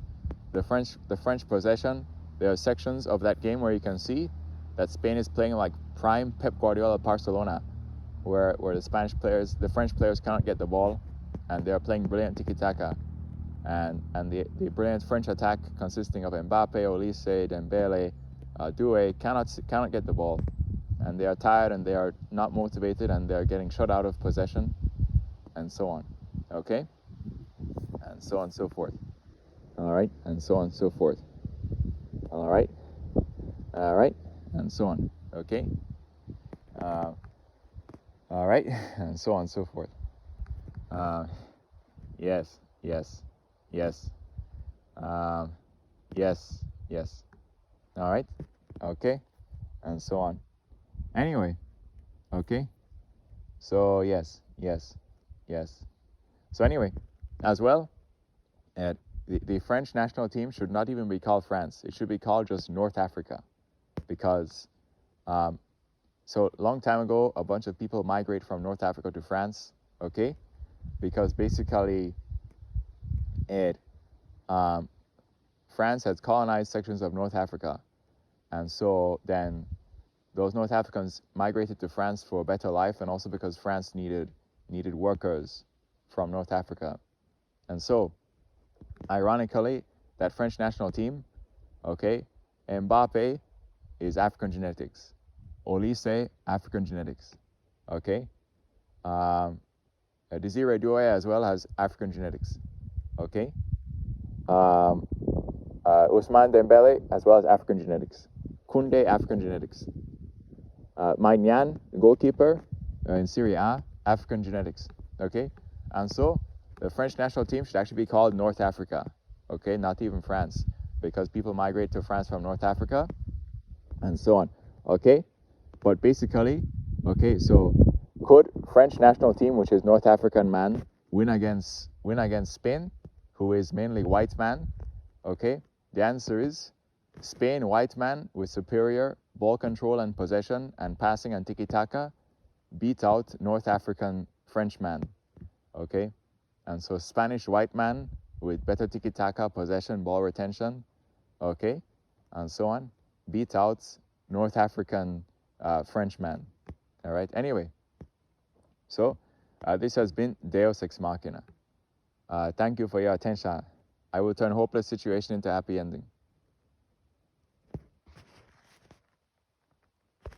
the French possession, there are sections of that game where you can see that Spain is playing like prime Pep Guardiola Barcelona, where the French players cannot get the ball, and they are playing brilliant tiki-taka. And the brilliant French attack consisting of Mbappe, Olise, Dembele, Doué cannot get the ball, and they are tired and they are not motivated and they are getting shut out of possession, and so on, okay, and so on and so forth. All right, and so on and so forth. All right, and so on. Okay. All right, and so on and so forth. Yes. Yes. Yes. All right. Okay. And so on. Anyway. Okay. So yes. So anyway, as well, the French national team should not even be called France. It should be called just North Africa, because so long time ago, a bunch of people migrate from North Africa to France. Okay, because basically France has colonized sections of North Africa, and so then those North Africans migrated to France for a better life, and also because France needed workers from North Africa. And so, ironically, that French national team, okay, Mbappe is African genetics, Olise, African genetics, okay, Desire Doué as well has African genetics, okay, Ousmane Dembele as well as African genetics, Koundé, African genetics, Maignan, the goalkeeper in Serie A, African genetics, okay, and so the French national team should actually be called North Africa, okay, not even France, because people migrate to France from North Africa, and so on, okay, but basically, okay, so could French national team, which is North African man, win against Spain, who is mainly white man? Okay, the answer is Spain, white man with superior ball control and possession and passing and tiki-taka, beat out North African French man. Okay, and so Spanish white man with better tiki-taka, possession, ball retention, okay, and so on, beat out North African French man. All right, anyway, so this has been Deu Sex Machina. Thank you for your attention. I will turn hopeless situation into happy ending.